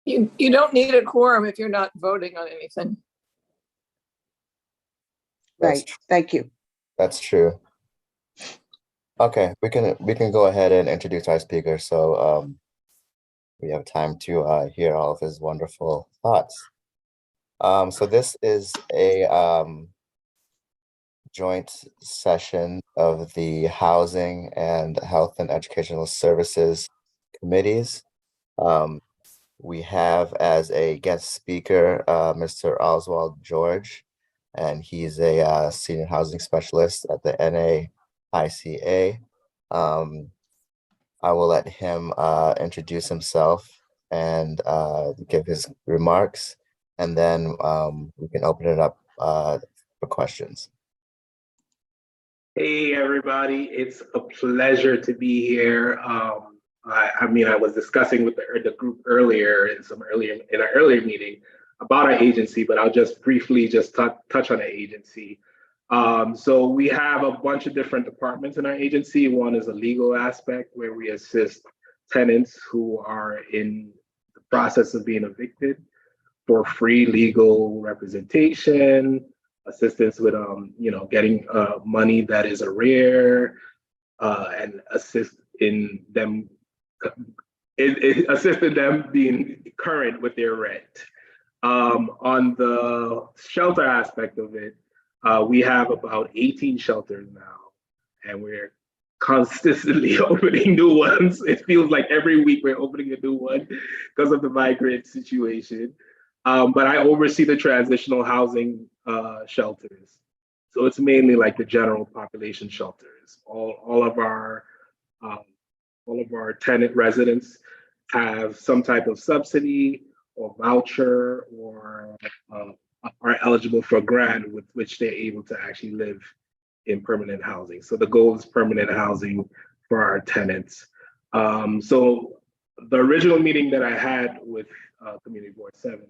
You don't need a quorum if you're not voting on anything. Right. Thank you. That's true. Okay, we can go ahead and introduce our speaker, so we have time to hear all of his wonderful thoughts. So this is a joint session of the Housing and Health and Educational Services Committees. We have as a guest speaker Mr. Oswald George, and he's a senior housing specialist at the NAICA. I will let him introduce himself and give his remarks, and then we can open it up for questions. Hey everybody, it's a pleasure to be here. I was discussing with the group earlier in an earlier meeting about our agency, but I'll just briefly touch on the agency. So we have a bunch of different departments in our agency. One is a legal aspect where we assist tenants who are in the process of being evicted for free legal representation, assistance with getting money that is arrear, and assisting them being current with their rent. On the shelter aspect of it, we have about 18 shelters now, and we're consistently opening new ones. It feels like every week we're opening a new one because of the migrant situation. But I oversee the transitional housing shelters. So it's mainly like the general population shelters. All of our tenant residents have some type of subsidy or voucher or are eligible for a grant with which they're able to actually live in permanent housing. So the goal is permanent housing for our tenants. So the original meeting that I had with Community Board 7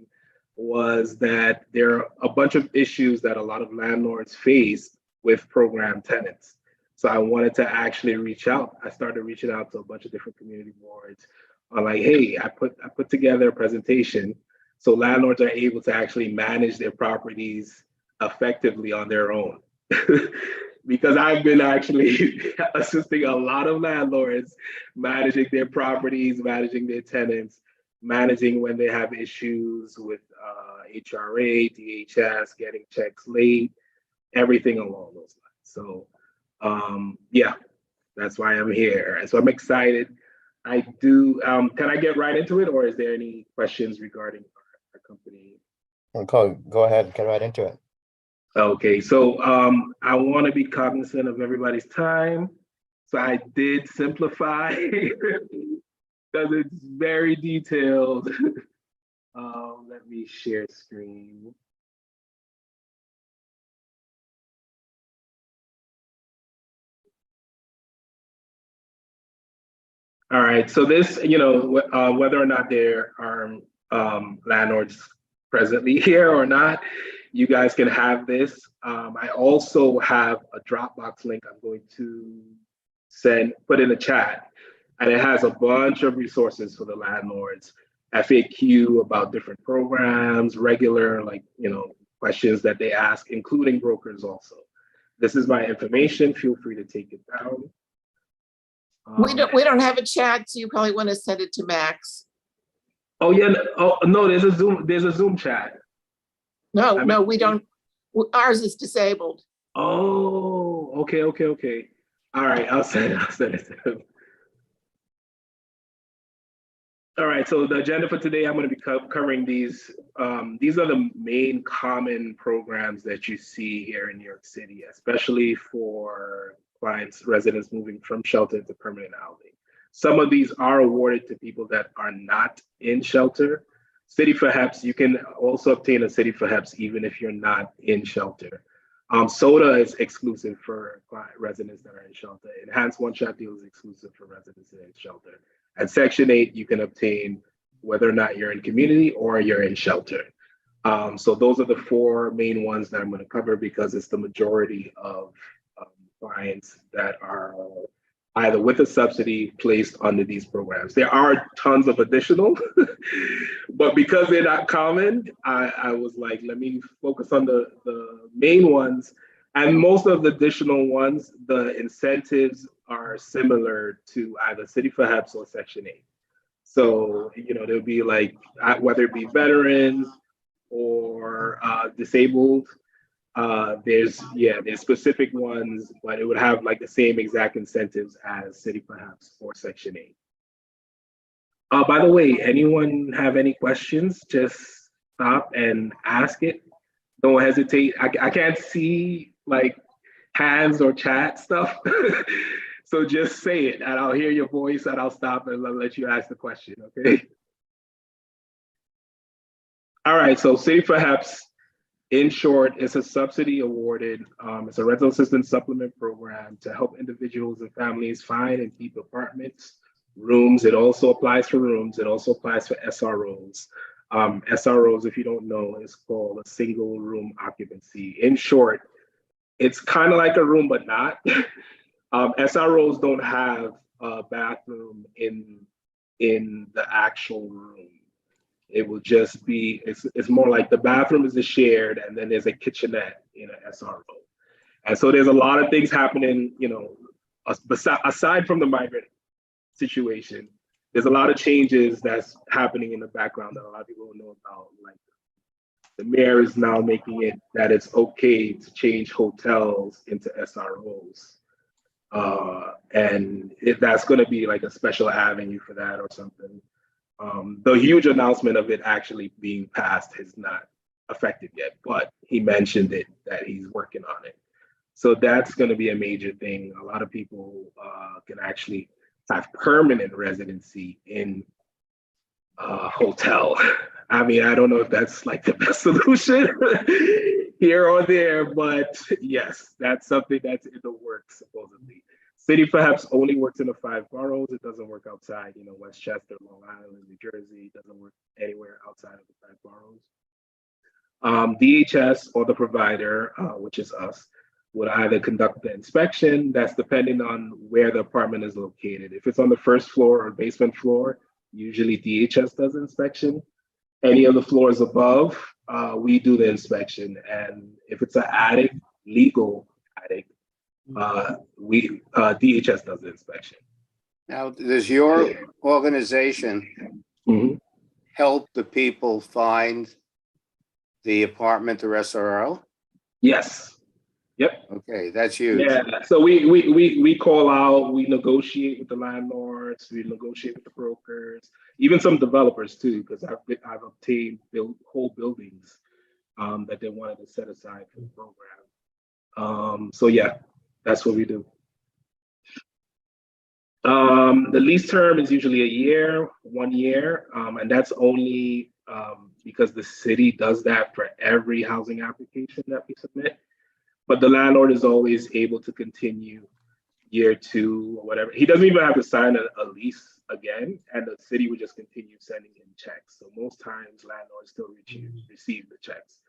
was that there are a bunch of issues that a lot of landlords face with program tenants. So I wanted to actually reach out. I started reaching out to a bunch of different community boards. I'm like, hey, I put together a presentation so landlords are able to actually manage their properties effectively on their own. Because I've been actually assisting a lot of landlords managing their properties, managing their tenants, managing when they have issues with HRA, DHS, getting checks late, everything along those lines. So yeah, that's why I'm here. And so I'm excited. I do, can I get right into it, or is there any questions regarding our company? Go ahead, get right into it. Okay, so I want to be cognizant of everybody's time. So I did simplify because it's very detailed. Let me share screen. All right, so this, whether or not there are landlords presently here or not, you guys can have this. I also have a Dropbox link I'm going to put in the chat, and it has a bunch of resources for the landlords, FAQ about different programs, regular questions that they ask, including brokers also. This is my information. Feel free to take it down. We don't have a chat, so you probably want to send it to Max. Oh yeah. Oh no, there's a Zoom chat. No, we don't. Ours is disabled. Oh, okay. All right, I'll send it to him. All right, so the agenda for today, I'm going to be covering these. These are the main common programs that you see here in New York City, especially for clients, residents moving from shelter to permanent housing. Some of these are awarded to people that are not in shelter. City for HEPS, you can also obtain a City for HEPS even if you're not in shelter. SODA is exclusive for residents that are in shelter. Enhanced one-shot deal is exclusive for residents in shelter. At Section 8, you can obtain whether or not you're in community or you're in shelter. So those are the four main ones that I'm going to cover because it's the majority of clients that are either with a subsidy placed under these programs. There are tons of additional, but because they're not common, I was like, let me focus on the main ones. And most of the additional ones, the incentives are similar to either City for HEPS or Section 8. So, there'll be like, whether it be veterans or disabled, there's specific ones, but it would have like the same exact incentives as City perhaps or Section 8. By the way, anyone have any questions? Just stop and ask it. Don't hesitate. I can't see like hands or chat stuff. So just say it and I'll hear your voice and I'll stop and I'll let you ask the question, okay? All right, so City for HEPS, in short, it's a subsidy awarded. It's a rental assistance supplement program to help individuals and families find and keep apartments, rooms. It also applies for rooms. It also applies for SROs. SROs, if you don't know, is called a single room occupancy. In short, it's kind of like a room, but not. SROs don't have a bathroom in the actual room. It will just be, it's more like the bathroom is a shared and then there's a kitchenette in an SRO. And so there's a lot of things happening, aside from the migrant situation, there's a lot of changes that's happening in the background that a lot of people don't know about. Like the mayor is now making it that it's okay to change hotels into SROs. And if that's going to be like a special avenue for that or something. The huge announcement of it actually being passed has not affected yet, but he mentioned it, that he's working on it. So that's going to be a major thing. A lot of people can actually have permanent residency in a hotel. I mean, I don't know if that's like the best solution here or there, but yes, that's something that's in the works, supposedly. City perhaps only works in the 5 boroughs. It doesn't work outside, Westchester, Long Island, New Jersey. It doesn't work anywhere outside of the 5 boroughs. DHS or the provider, which is us, would either conduct the inspection. That's depending on where the apartment is located. If it's on the first floor or basement floor, usually DHS does the inspection. Any of the floors above, we do the inspection. And if it's an attic, legal attic, DHS does the inspection. Now, does your organization help the people find the apartment or SRO? Yes. Yep. Okay, that's huge. Yeah. So we call out, we negotiate with the landlords, we negotiate with the brokers, even some developers too, because I've obtained whole buildings that they wanted to set aside for the program. So yeah, that's what we do. The lease term is usually a year, 1 year, and that's only because the city does that for every housing application that we submit. But the landlord is always able to continue year 2 or whatever. He doesn't even have to sign a lease again, and the city would just continue sending in checks. So most times landlords still receive the checks.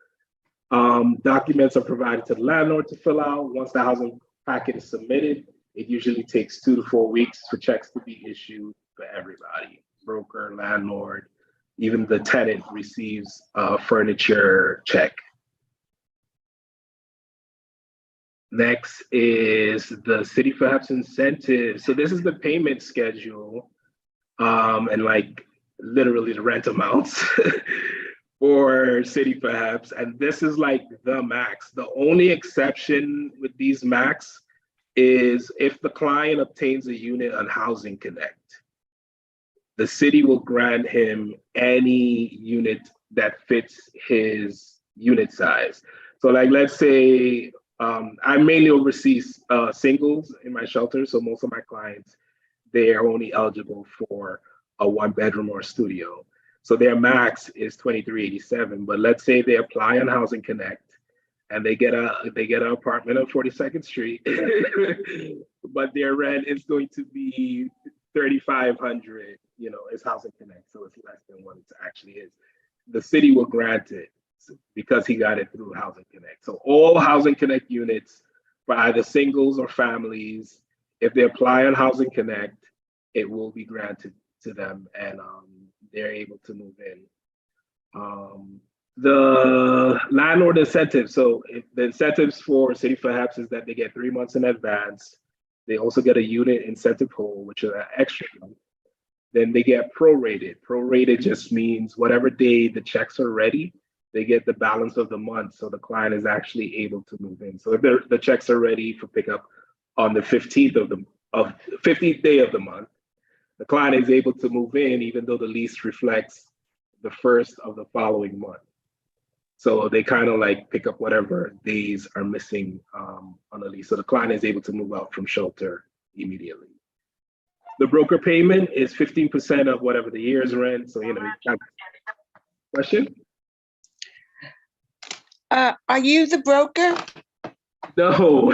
Documents are provided to the landlord to fill out. Once the housing packet is submitted, it usually takes 2 to 4 weeks for checks to be issued for everybody. Broker, landlord, even the tenant receives a furniture check. Next is the City for HEPS incentive. So this is the payment schedule and like literally the rent amounts for City for HEPS. And this is like the max. The only exception with these max is if the client obtains a unit on Housing Connect. The city will grant him any unit that fits his unit size. So like, let's say, I mainly oversee singles in my shelter. So most of my clients, they are only eligible for a 1-bedroom or a studio. So their max is $23.87. But let's say they apply on Housing Connect and they get an apartment on 42nd Street, but their rent is going to be $3,500. It's Housing Connect, so it's less than what it actually is. The city will grant it because he got it through Housing Connect. So all Housing Connect units for either singles or families, If they apply on Housing Connect, it will be granted to them, and they're able to move in. The landlord incentive. So the incentives for City Perhaps is that they get 3 months in advance. They also get a unit incentive hole, which is an extra one. Then they get prorated. Prorated just means whatever day the checks are ready, they get the balance of the month. So the client is actually able to move in. So if the checks are ready for pickup on the 15th of 15th day of the month, the client is able to move in even though the lease reflects the first of the following month. So they kind of like pick up whatever days are missing on the lease. So the client is able to move out from shelter immediately. The broker payment is 15% of whatever the year's rent. So, you know, question? Are you the broker? No.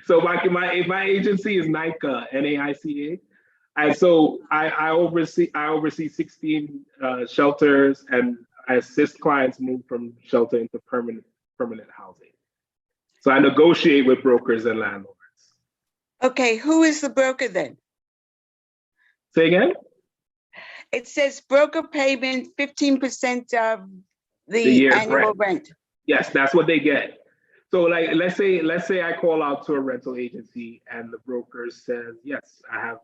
So my agency is NICA, NAICA. And so I oversee 16 shelters, and I assist clients move from shelter into permanent housing. So I negotiate with brokers and landlords. Okay, who is the broker then? Say again? It says broker payment 15% of the year's annual rent. Yes, that's what they get. So like let's say I call out to a rental agency and the broker says, yes, I have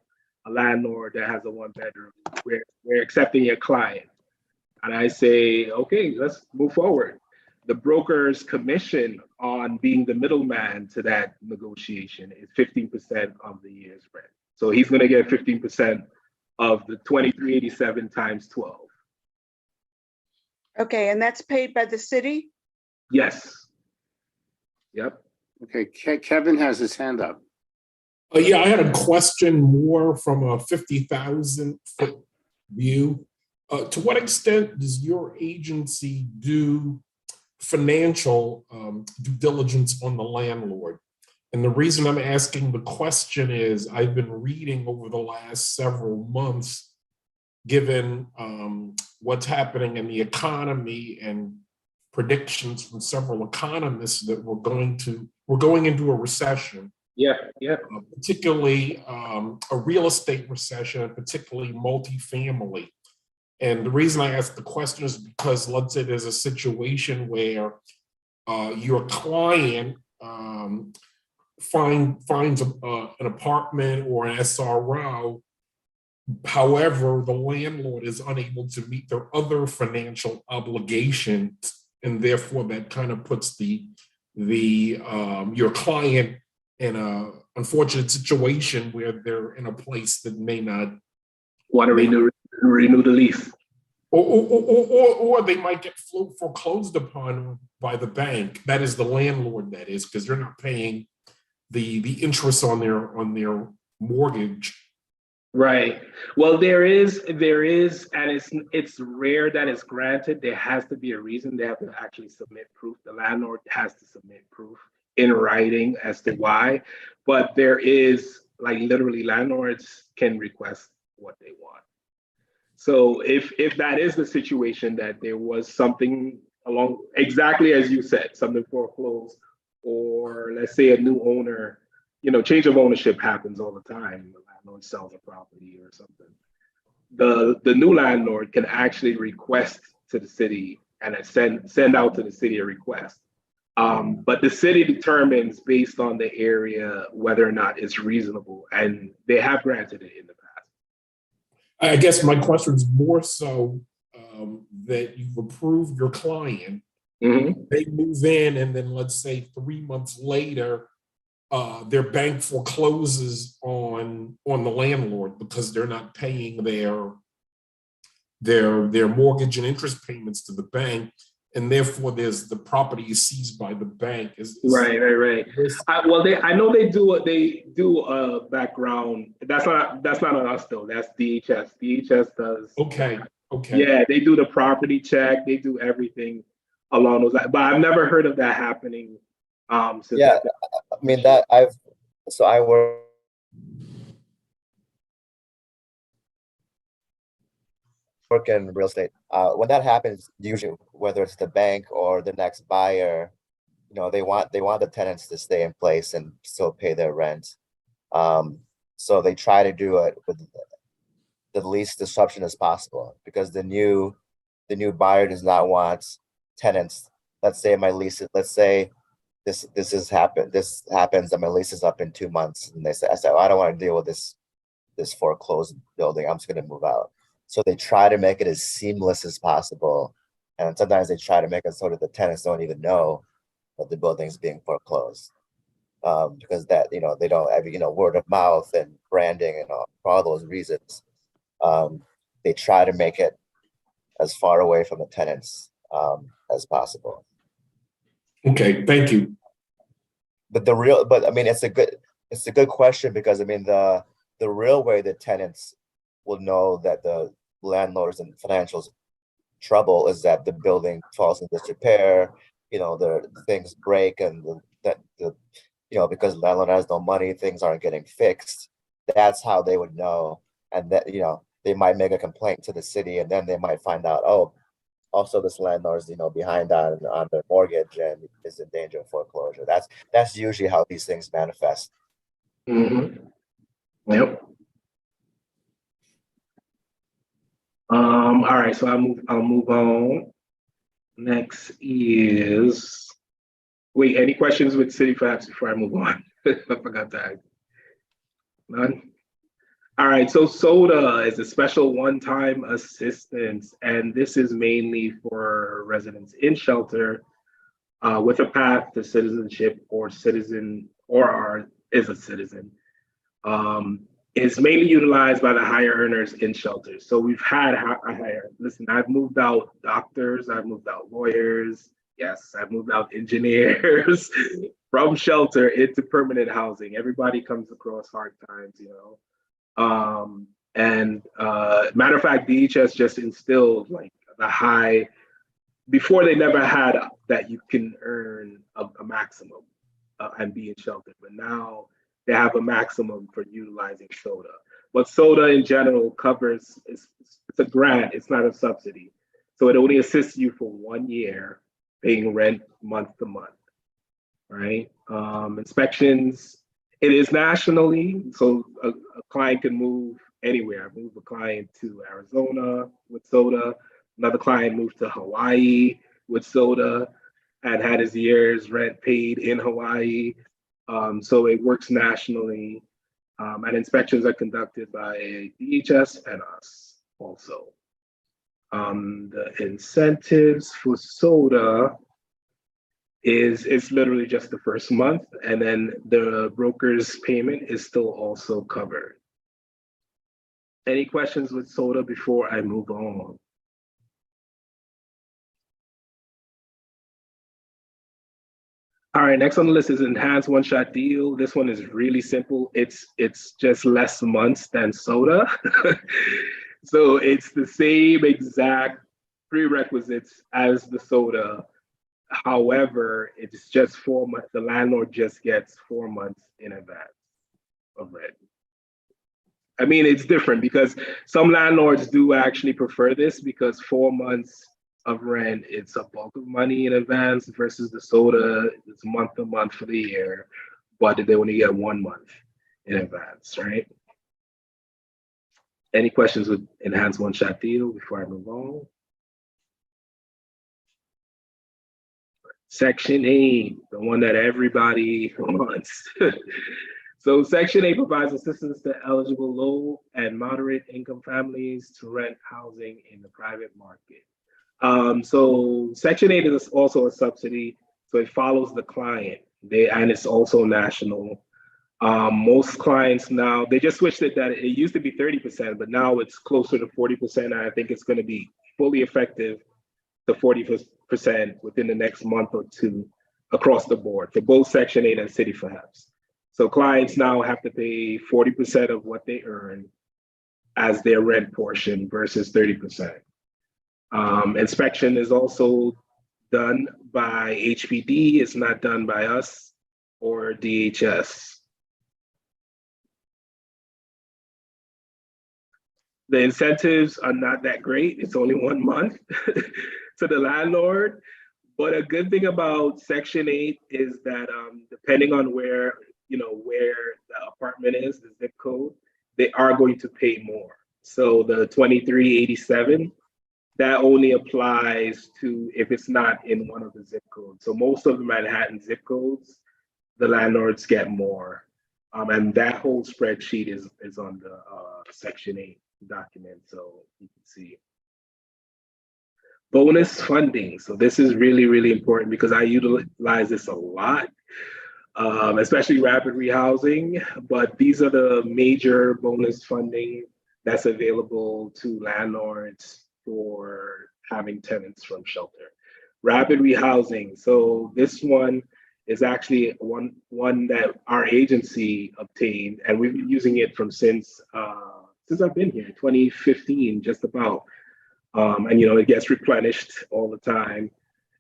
a landlord that has a 1-bedroom. We're accepting your client. And I say, okay, let's move forward. The broker's commission on being the middleman to that negotiation is 15% of the year's rent. So he's going to get 15% of the 2387 times 12. Okay, and that's paid by the city? Yes. Yep. Okay, Kevin has his hand up. Yeah, I had a question more from a 50,000-foot view. To what extent does your agency do financial due diligence on the landlord? And the reason I'm asking the question is I've been reading over the last several months, given what's happening in the economy and predictions from several economists that we're going into a recession. Yeah. Particularly a real estate recession, particularly multifamily. And the reason I ask the question is because let's say there's a situation where your client finds an apartment or an SRO. However, the landlord is unable to meet their other financial obligations, and therefore that kind of puts your client in a unfortunate situation where they're in a place that may not Want to renew the lease. Or they might get foreclosed upon by the bank. That is the landlord, that is, because they're not paying the interest on their mortgage. Right. Well, there is, and it's rare that it's granted. There has to be a reason. They have to actually submit proof. The landlord has to submit proof in writing as to why. But there is, like, literally landlords can request what they want. So if that is the situation, that there was something along exactly as you said, something foreclosed, or let's say a new owner, change of ownership happens all the time. The landlord sells a property or something. The new landlord can actually request to the city and send out to the city a request. But the city determines based on the area whether or not it's reasonable, and they have granted it in the past. I guess my question is more so that you've approved your client, they move in, and then let's say 3 months later, their bank forecloses on the landlord because they're not paying their mortgage and interest payments to the bank, and therefore the property is seized by the bank. Right. Well, I know they do a background. That's not on us though. That's DHS. DHS does. Okay. Yeah, they do the property check. They do everything along those lines. But I've never heard of that happening. Since Yeah, I mean I work in real estate. When that happens, usually whether it's the bank or the next buyer, they want the tenants to stay in place and still pay their rent. So they try to do it with the least disruption as possible, because the new buyer does not want tenants. Let's say this happens and my lease is up in 2 months, and I say, oh, I don't want to deal with this foreclosed building. I'm just going to move out. So they try to make it as seamless as possible, and sometimes they try to make it so that the tenants don't even know that the building is being foreclosed, because that they don't have word of mouth and branding and for all those reasons. They try to make it as far away from the tenants as possible. Okay, thank you. But I mean, it's a good question, because I mean, the real way the tenants will know that the landlord's in financial trouble is that the building falls in disrepair, the things break, and because the landlord has no money, things aren't getting fixed. That's how they would know. And that, they might make a complaint to the city, and then they might find out, oh, also this landlord's behind on their mortgage and is in danger of foreclosure. That's usually how these things manifest. Mm-hmm. Yep. All right, so I'll move on. Next is, wait, any questions with city facts before I move on? I forgot that. None? All right, so SODA is a special one-time assistance, and this is mainly for residents in shelter with a path to citizenship or is a citizen. It's mainly utilized by the higher earners in shelters. So we've had listen, I've moved out doctors, I've moved out lawyers, yes, I've moved out engineers from shelter into permanent housing. Everybody comes across hard times, and matter of fact, DHS just instilled like the high, before they never had that you can earn a maximum and be in shelter, but now they have a maximum for utilizing SODA. But SODA in general covers, it's a grant, it's not a subsidy. So it only assists you for 1 year paying rent month to month, right? Inspections, it is nationally, so a client can move anywhere. I moved a client to Arizona with SODA. Another client moved to Hawaii with SODA and had his year's rent paid in Hawaii. So it works nationally, and inspections are conducted by DHS and us also. The incentives for SODA is literally just the first month, and then the broker's payment is still also covered. Any questions with SODA before I move on? All right, next on the list is enhanced one-shot deal. This one is really simple. It's just less months than SODA. So it's the same exact prerequisites as the SODA. However, it's just 4 months. The landlord just gets 4 months in advance of rent. I mean, it's different because some landlords do actually prefer this, because 4 months of rent, it's a bulk of money in advance, versus the SODA, it's month to month for the year, but they only get 1 month in advance, right? Any questions with enhanced one-shot deal before I move on? Section 8, the one that everybody wants. So Section 8 provides assistance to eligible low and moderate income families to rent housing in the private market. So Section 8 is also a subsidy, so it follows the client, and it's also national. Most clients now, they just switched it, that it used to be 30%, but now it's closer to 40%, and I think it's going to be fully effective to 40% within the next month or two across the board for both Section 8 and city fabs. So clients now have to pay 40% of what they earn as their rent portion versus 30%. Inspection is also done by HPD. It's not done by us or DHS. The incentives are not that great. It's only 1 month to the landlord. But a good thing about Section 8 is that depending on where, where the apartment is, the zip code, they are going to pay more. So the 2387, that only applies to if it's not in one of the zip codes. So most of the Manhattan zip codes, the landlords get more. And that whole spreadsheet is on the Section 8 document, so you can see. Bonus funding. So this is really, really important because I utilize this a lot, especially rapid rehousing. But these are the major bonus funding that's available to landlords for having tenants from shelter. Rapid rehousing. So this one is actually one that our agency obtained, and we've been using it since I've been here, 2015, just about. And it gets replenished all the time.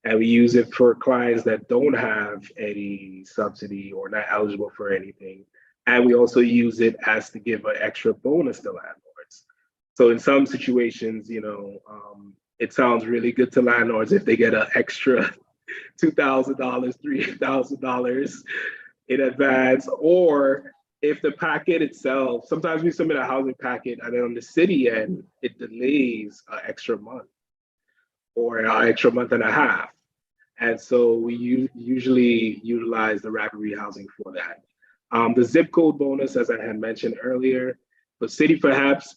And we use it for clients that don't have any subsidy or not eligible for anything. And we also use it as to give an extra bonus to landlords. So in some situations, it sounds really good to landlords if they get an extra $2,000, $3,000 in advance, or if the packet itself, sometimes we submit a housing packet and then on the city end, it delays an extra month or an extra month and a half. And so we usually utilize the rapid rehousing for that. The zip code bonus, as I had mentioned earlier, for city perhaps,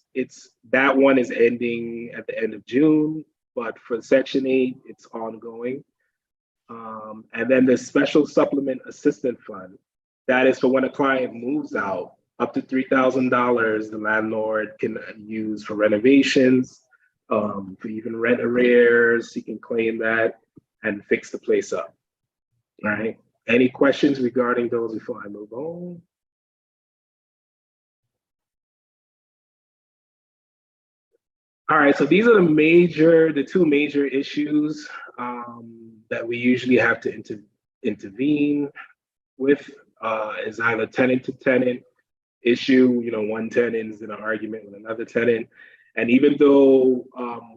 that one is ending at the end of June, but for Section 8, it's ongoing. And then the special supplement assistance fund, that is for when a client moves out, up to $3,000 the landlord can use for renovations, for even rent arrears. He can claim that and fix the place up. All right. Any questions regarding those before I move on? All right, so these are the two major issues that we usually have to intervene with. Is either tenant to tenant issue, one tenant is in an argument with another tenant. And even though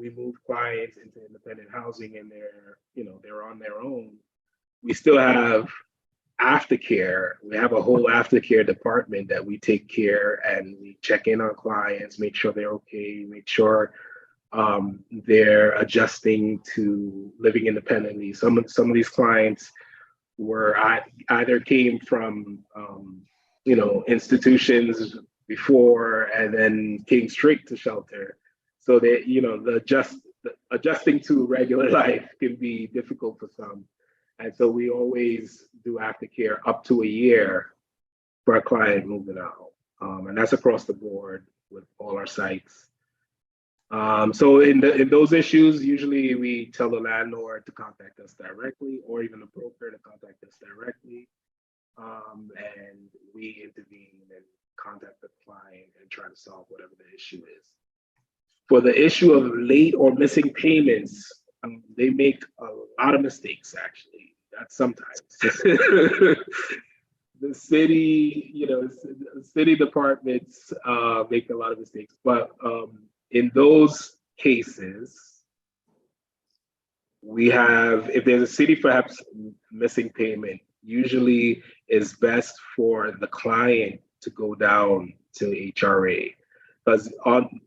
we move clients into independent housing and they're on their own, we still have aftercare. We have a whole aftercare department that we take care and we check in on clients, make sure they're okay, make sure they're adjusting to living independently. Some of these clients were either came from institutions before and then came straight to shelter. So they, adjusting to regular life can be difficult for some. And so we always do aftercare up to a year for a client moving out. And that's across the board with all our sites. So in those issues, usually we tell the landlord to contact us directly, or even the broker to contact us directly. And we intervene and contact the client and try to solve whatever the issue is. For the issue of late or missing payments, they make a lot of mistakes, actually. That's sometimes. The city departments make a lot of mistakes, but in those cases, we have, if there's a city perhaps missing payment, usually it's best for the client to go down to HRA, because on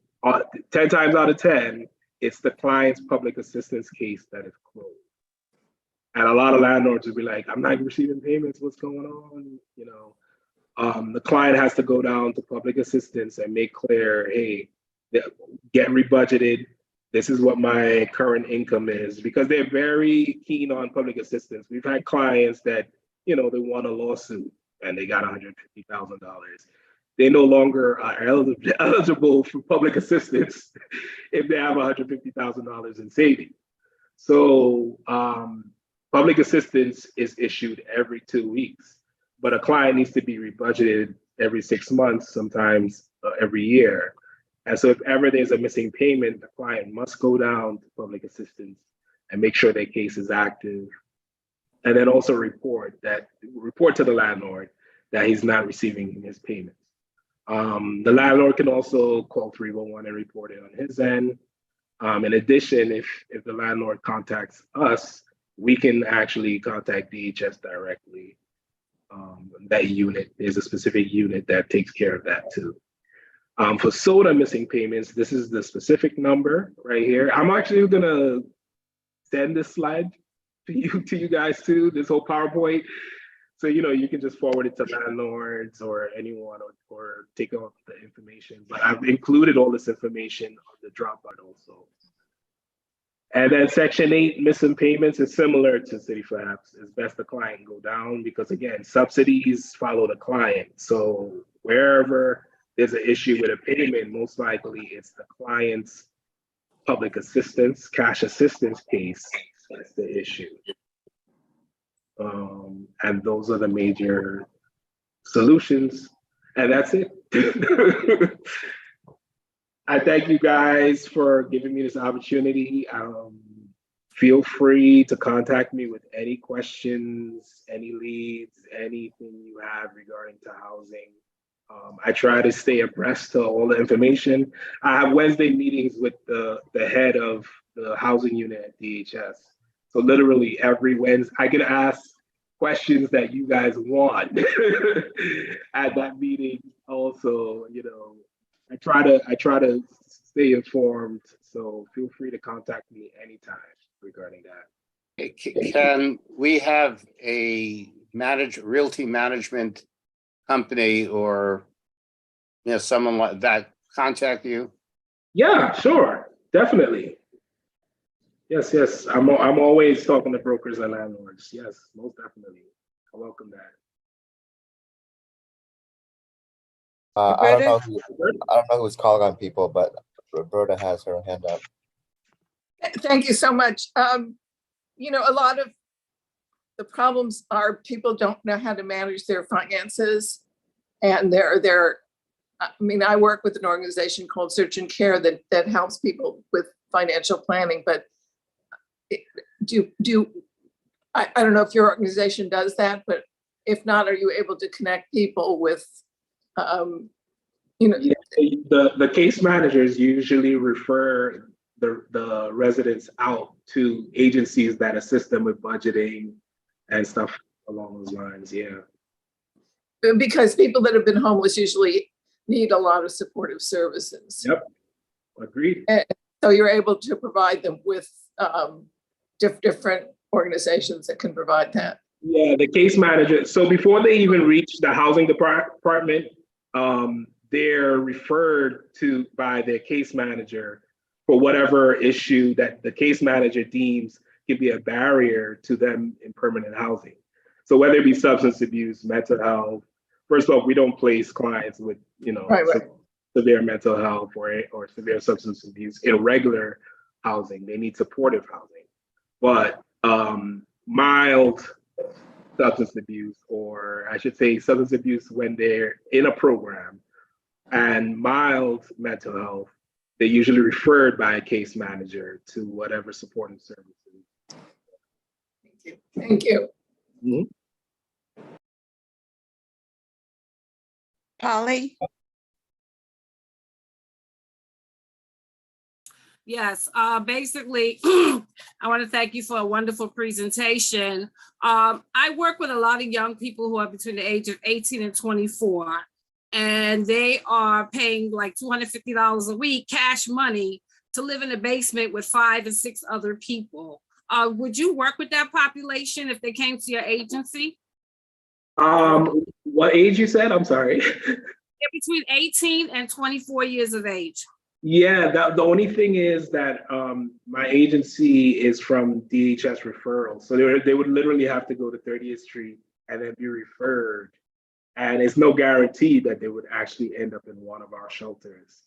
10 times out of 10, it's the client's public assistance case that is closed. And a lot of landlords will be like, I'm not receiving payments, what's going on? The client has to go down to public assistance and make clear, hey, get rebudgeted. This is what my current income is, because they're very keen on public assistance. We've had clients that, they won a lawsuit and they got $150,000. They no longer are eligible for public assistance if they have $150,000 in savings. So public assistance is issued every 2 weeks, but a client needs to be rebudgeted every 6 months, sometimes every year. And so if ever there's a missing payment, the client must go down to public assistance and make sure their case is active. And then also report to the landlord that he's not receiving his payments. The landlord can also call 311 and report it on his end. In addition, if the landlord contacts us, we can actually contact DHS directly that unit. There's a specific unit that takes care of that too. For soda missing payments, this is the specific number right here. I'm actually gonna send this slide to you guys too, this whole PowerPoint. So, you can just forward it to landlords or anyone or take on the information. But I've included all this information on the Dropbox also. And then Section 8, missing payments is similar to City Flaps. It's best the client go down because, again, subsidies follow the client. So wherever there's an issue with a payment, most likely it's the client's public assistance, cash assistance case that's the issue. And those are the major solutions. And that's it. I thank you guys for giving me this opportunity. Feel free to contact me with any questions, any leads, anything you have regarding to housing. I try to stay abreast to all the information. I have Wednesday meetings with the head of the housing unit at DHS. So literally every Wednesday, I can ask questions that you guys want at that meeting. Also, I try to stay informed. So feel free to contact me anytime regarding that. Can we have a realty management company or someone like that contact you? Yeah, sure, definitely. Yes. I'm always talking to brokers and landlords. Yes, most definitely. I welcome that. I don't know who's calling on people, but Roberta has her hand up. Thank you so much. A lot of the problems are people don't know how to manage their finances, and I work with an organization called Search and Care that helps people with financial planning, but I don't know if your organization does that, but if not, are you able to connect people with, Yeah, the case managers usually refer the residents out to agencies that assist them with budgeting and stuff along those lines. Yeah. Because people that have been homeless usually need a lot of supportive services. Yep. Agreed. So you're able to provide them with different organizations that can provide that. Yeah, the case manager. So before they even reach the housing department, they're referred to by their case manager for whatever issue that the case manager deems can be a barrier to them in permanent housing. So whether it be substance abuse, mental health. First off, we don't place clients with Right. severe mental health or severe substance abuse in regular housing. They need supportive housing. But mild substance abuse, or I should say substance abuse when they're in a program, and mild mental health, they're usually referred by a case manager to whatever supportive services. Thank you. Mm-hmm. Polly? Yes, basically, I want to thank you for a wonderful presentation. I work with a lot of young people who are between the age of 18 and 24, and they are paying like $250 a week, cash money, to live in a basement with 5 and 6 other people. Would you work with that population if they came to your agency? What age you said? I'm sorry. They're between 18 and 24 years of age. Yeah, the only thing is that my agency is from DHS referral. So they would literally have to go to 30th Street and then be referred. And it's no guarantee that they would actually end up in one of our shelters.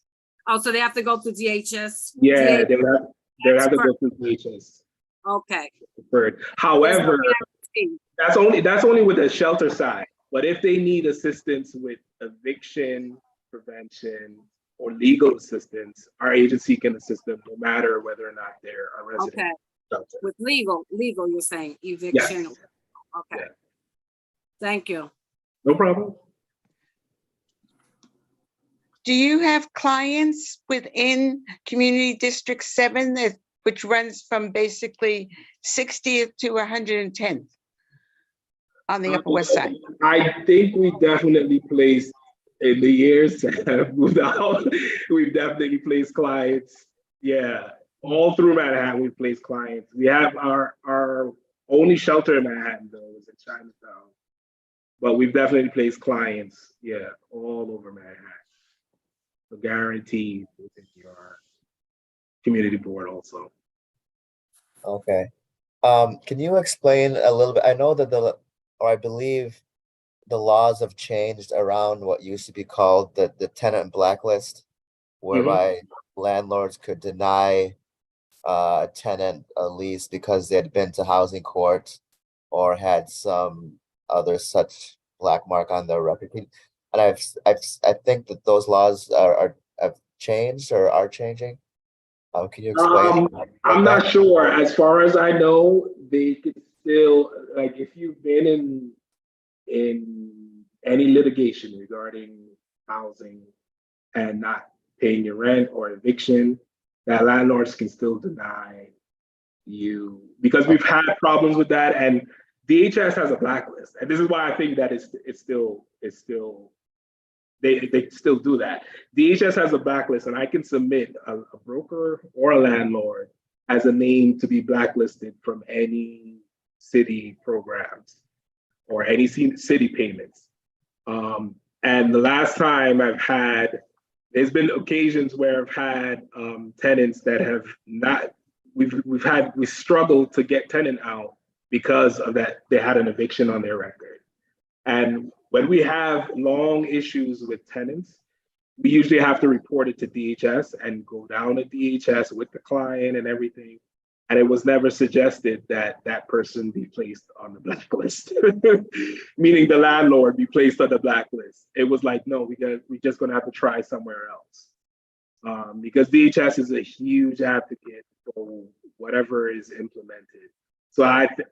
Oh, so they have to go through DHS? Yeah, they would have to go through DHS. Okay. Referred. However, that's only with the shelter side. But if they need assistance with eviction prevention or legal assistance, our agency can assist them no matter whether or not they're a resident. Okay. Shelter. With legal, you're saying eviction. Yes. Okay. Yeah. Thank you. No problem. Do you have clients within Community District 7 which runs from basically 60th to 110th? on the Upper West Side? I think we definitely placed, in the years that have moved out, we've definitely placed clients. Yeah, all through Manhattan, we've placed clients. We have our only shelter in Manhattan, though, is in Chinatown. But we've definitely placed clients, yeah, all over Manhattan. So guaranteed within your community board also. Okay. Can you explain a little bit? I know that or I believe the laws have changed around what used to be called the tenant blacklist, whereby landlords could deny a tenant a lease because they had been to housing court or had some other such black mark on their record. And I think that those laws have changed or are changing. Can you explain? I'm not sure. As far as I know, they could still, like, if you've been in any litigation regarding housing and not paying your rent or eviction, that landlords can still deny you, because we've had problems with that, and DHS has a blacklist, and this is why I think that it's still they still do that. DHS has a blacklist, and I can submit a broker or a landlord as a name to be blacklisted from any city programs or any city payments. And the last time there's been occasions where I've had tenants that have not, we struggled to get tenant out because of that, they had an eviction on their record. And when we have long issues with tenants, we usually have to report it to DHS and go down to DHS with the client and everything. And it was never suggested that that person be placed on the blacklist, meaning the landlord be placed on the blacklist. It was like, no, we're just gonna have to try somewhere else. Because DHS is a huge advocate for whatever is implemented. So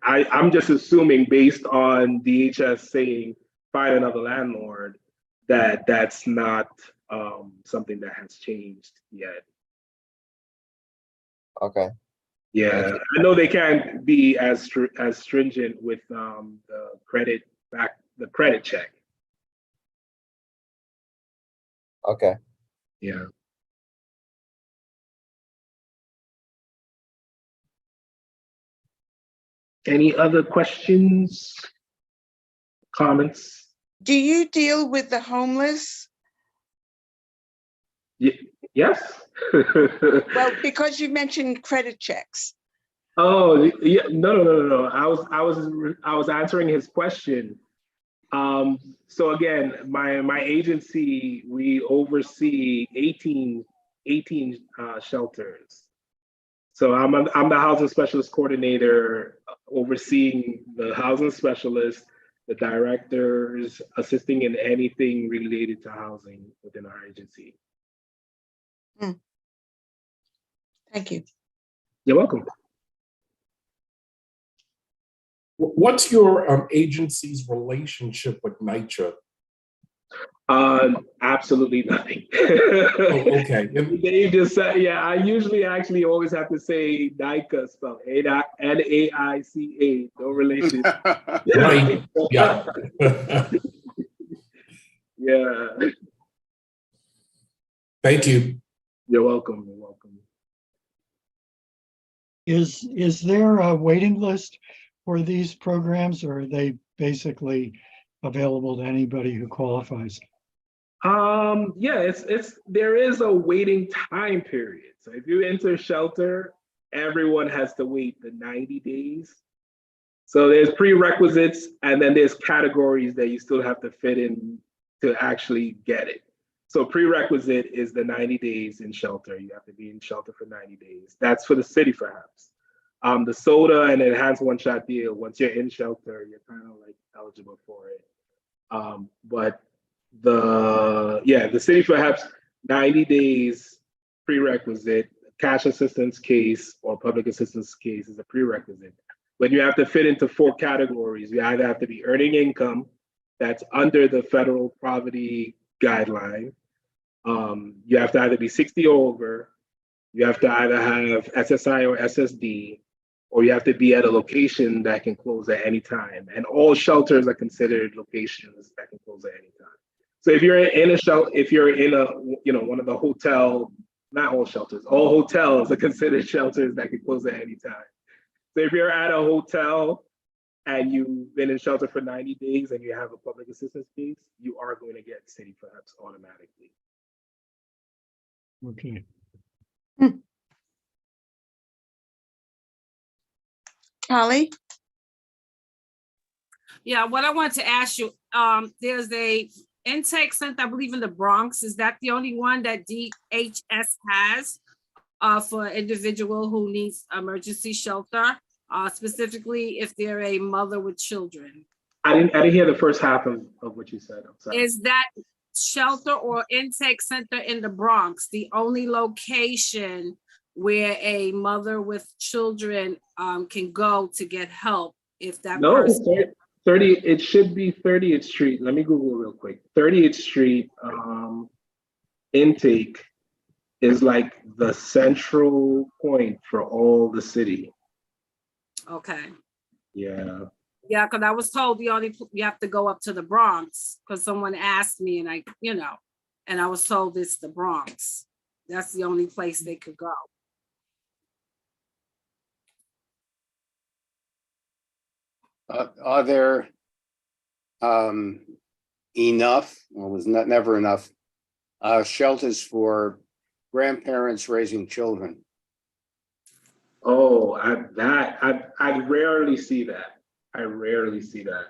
I'm just assuming, based on DHS saying, find another landlord, that that's not something that has changed yet. Okay. Yeah, I know they can't be as stringent with the credit check. Okay. Yeah. Any other questions, comments? Do you deal with the homeless? Yes. Well, because you mentioned credit checks. Oh, yeah, no. I was answering his question. So again, my agency, we oversee 18 shelters. So I'm the housing specialist coordinator, overseeing the housing specialists, the directors, assisting in anything related to housing within our agency. Thank you. You're welcome. What's your agency's relationship with NYCHA? Absolutely nothing. Oh, okay. They just said, yeah, I usually actually always have to say NICA, spelled N-I-C-A, no relation. Right, yeah. Yeah. Thank you. You're welcome. You're welcome. Is there a waiting list for these programs, or are they basically available to anybody who qualifies? Yeah, there is a waiting time period. So if you enter shelter, everyone has to wait the 90 days. So there's prerequisites, and then there's categories that you still have to fit in to actually get it. So prerequisite is the 90 days in shelter. You have to be in shelter for 90 days. That's for the city, perhaps. The soda and enhanced one-shot deal, once you're in shelter, you're kind of like eligible for it. But the city, perhaps 90 days prerequisite, cash assistance case or public assistance case is a prerequisite. But you have to fit into 4 categories. You either have to be earning income that's under the federal poverty guideline. You have to either be 60 or over. You have to either have SSI or SSD, or you have to be at a location that can close at any time. And all shelters are considered locations that can close at any time. So if you're in a shelter, if you're in a, one of the hotel, not all shelters, all hotels are considered shelters that can close at any time. So if you're at a hotel and you've been in shelter for 90 days and you have a public assistance case, you are going to get city perhaps automatically. Okay. Holly? Yeah, what I wanted to ask you, there's a intake center, I believe in the Bronx. Is that the only one that DHS has for an individual who needs emergency shelter, specifically if they're a mother with children? I didn't hear the first half of what you said. I'm sorry. Is that shelter or intake center in the Bronx the only location where a mother with children can go to get help if that No, person? 30, it should be 30th Street. Let me Google real quick. 30th Street intake is like the central point for all the city. Okay. Yeah. Yeah, because I was told you have to go up to the Bronx because someone asked me and and I was told it's the Bronx. That's the only place they could go. Are there enough, well, was never enough, shelters for grandparents raising children? Oh, I rarely see that. I rarely see that.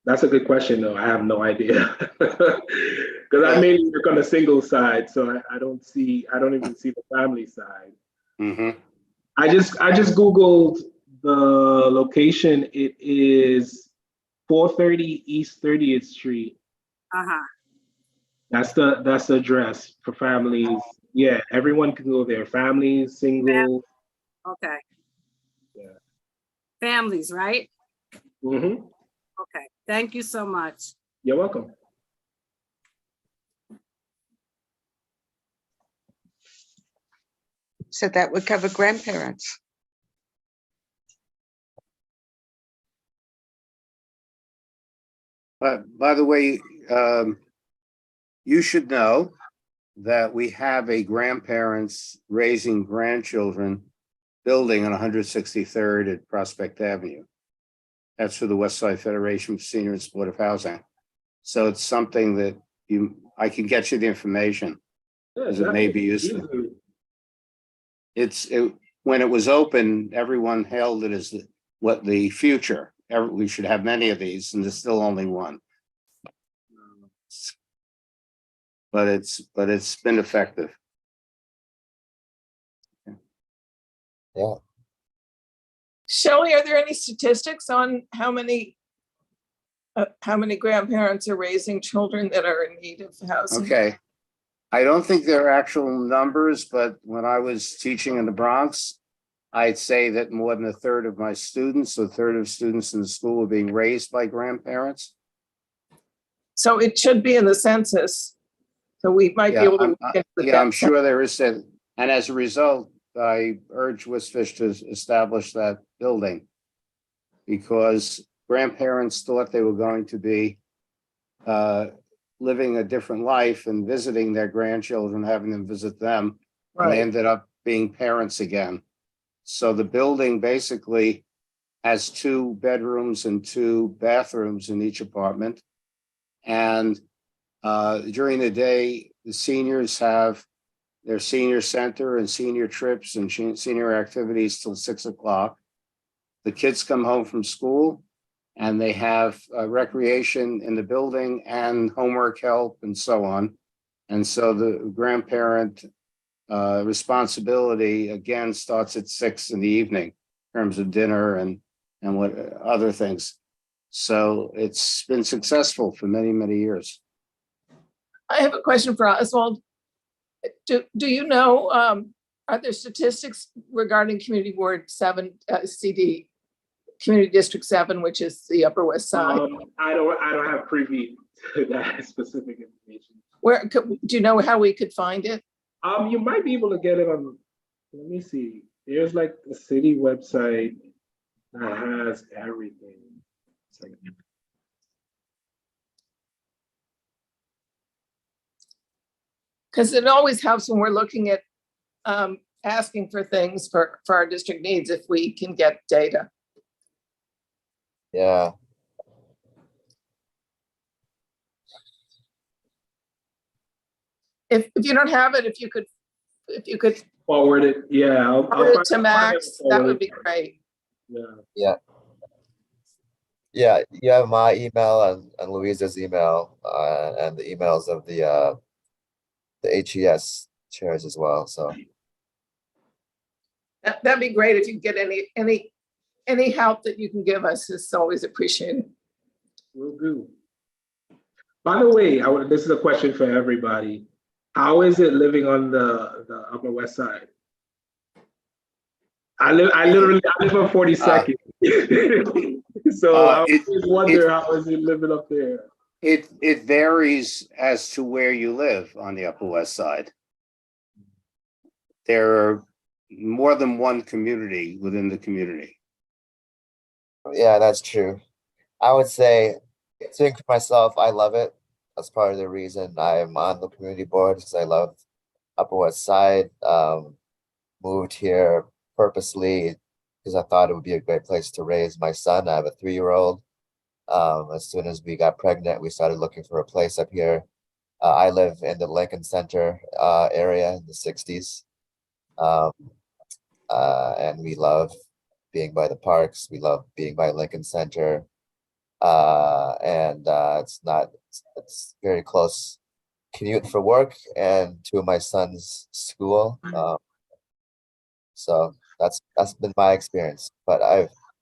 That's a good question, though. I have no idea because I mainly work on the single side, so I don't even see the family side. Mm-hmm. I just Googled the location. It is 430 East 30th Street. Uh-huh. That's the address for families. Yeah, everyone can go there. Families, single. Okay. Yeah. Families, right? Mm-hmm. Okay. Thank you so much. You're welcome. So that would cover grandparents. By the way, you should know that we have a grandparents raising grandchildren building on 163rd at Prospect Avenue. That's for the West Side Federation for Senior and Supportive Housing. So it's something that I can get you the information because it may be useful. When it was open, everyone hailed it as the future. We should have many of these, and there's still only one. But it's been effective. Yeah. Shelley, are there any statistics on how many grandparents are raising children that are in need of housing? Okay. I don't think there are actual numbers, but when I was teaching in the Bronx, I'd say that more than a third of my students, a third of students in the school were being raised by grandparents. So it should be in the census. So we might be able to. I'm sure there is. And as a result, I urge Wistfish to establish that building because grandparents thought they were going to be living a different life and visiting their grandchildren, having them visit them. Right. And they ended up being parents again. So the building basically has 2 bedrooms and 2 bathrooms in each apartment. And during the day, the seniors have their senior center and senior trips and senior activities till 6 o'clock. The kids come home from school and they have recreation in the building and homework help and so on. And so the grandparent responsibility again starts at 6 in the evening in terms of dinner and what other things. So it's been successful for many, many years. I have a question for Oswald. Do you know, are there statistics regarding Community Ward 7, CD, Community District 7, which is the Upper West Side? I don't have privy to that specific information. Do you know how we could find it? You might be able to get it on. Let me see. there's like a city website that has everything. It's like, Because it always helps when we're looking at asking for things for our district needs if we can get data. Yeah. If you don't have it, if you could forward it. Yeah, forward it to find Max, and that forward would it. be great. Yeah. Yeah. Yeah, you have my email and Louisa's email, and the emails of the HES chairs as well, so. That'd be great if you get any help that you can give us is always appreciated. Will do. By the way, this is a question for everybody. How is it living on the Upper West Side? I live on 42nd. So I always wonder how is it living up there? It varies as to where you live on the Upper West Side. There are more than one community within the community. Yeah, that's true. I would say, speaking for myself, I love it. That's part of the reason I'm on the community board, because I love Upper West Side. Moved here purposely because I thought it would be a great place to raise my son. I have a 3-year-old. As soon as we got pregnant, we started looking for a place up here. I live in the Lincoln Center area in the 60s. And we love being by the parks. We love being by Lincoln Center. And it's very close commute for work and to my son's school. So that's been my experience. But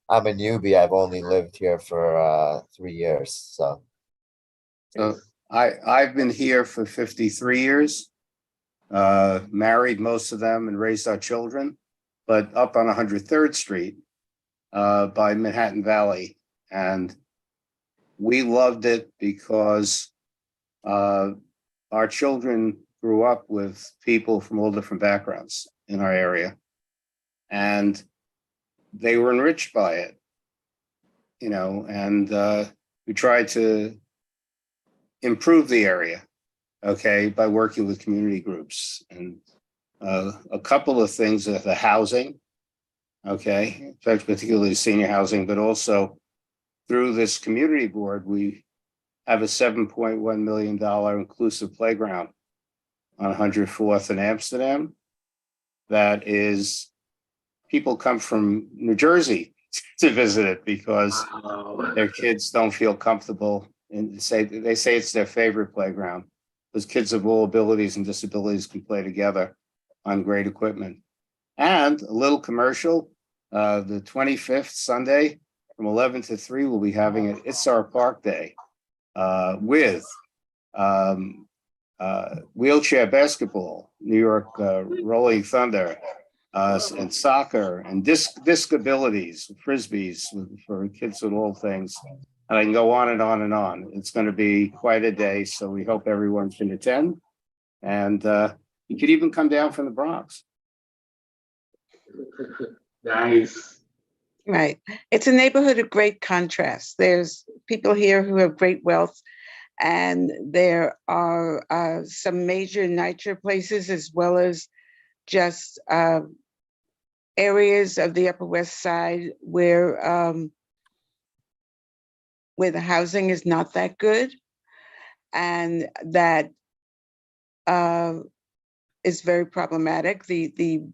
I'm a newbie. I've only lived here for 3 years. So I've been here for 53 years, married most of them and raised our children, but up on 103rd Street by Manhattan Valley. And we loved it because our children grew up with people from all different backgrounds in our area. And they were enriched by it, and we tried to improve the area, by working with community groups. And a couple of things, the housing, particularly senior housing, but also through this community board, we have a $7.1 million inclusive playground on 104th in Amsterdam. That is, people come from New Jersey to visit it because their kids don't feel comfortable, and they say it's their favorite playground because kids of all abilities and disabilities can play together on great equipment. And a little commercial, the 25th Sunday from 11 to 3, we'll be having an It's Our Park Day with wheelchair basketball, New York Rolling Thunder, and soccer and disc abilities, frisbees for kids with all things. And I can go on and on and on. It's going to be quite a day. So we hope everyone can attend. And you could even come down from the Bronx. Nice. Right. It's a neighborhood of great contrast. There's people here who have great wealth, and there are some major nitro places as well as just areas of the Upper West Side where the housing is not that good, and that is very problematic. The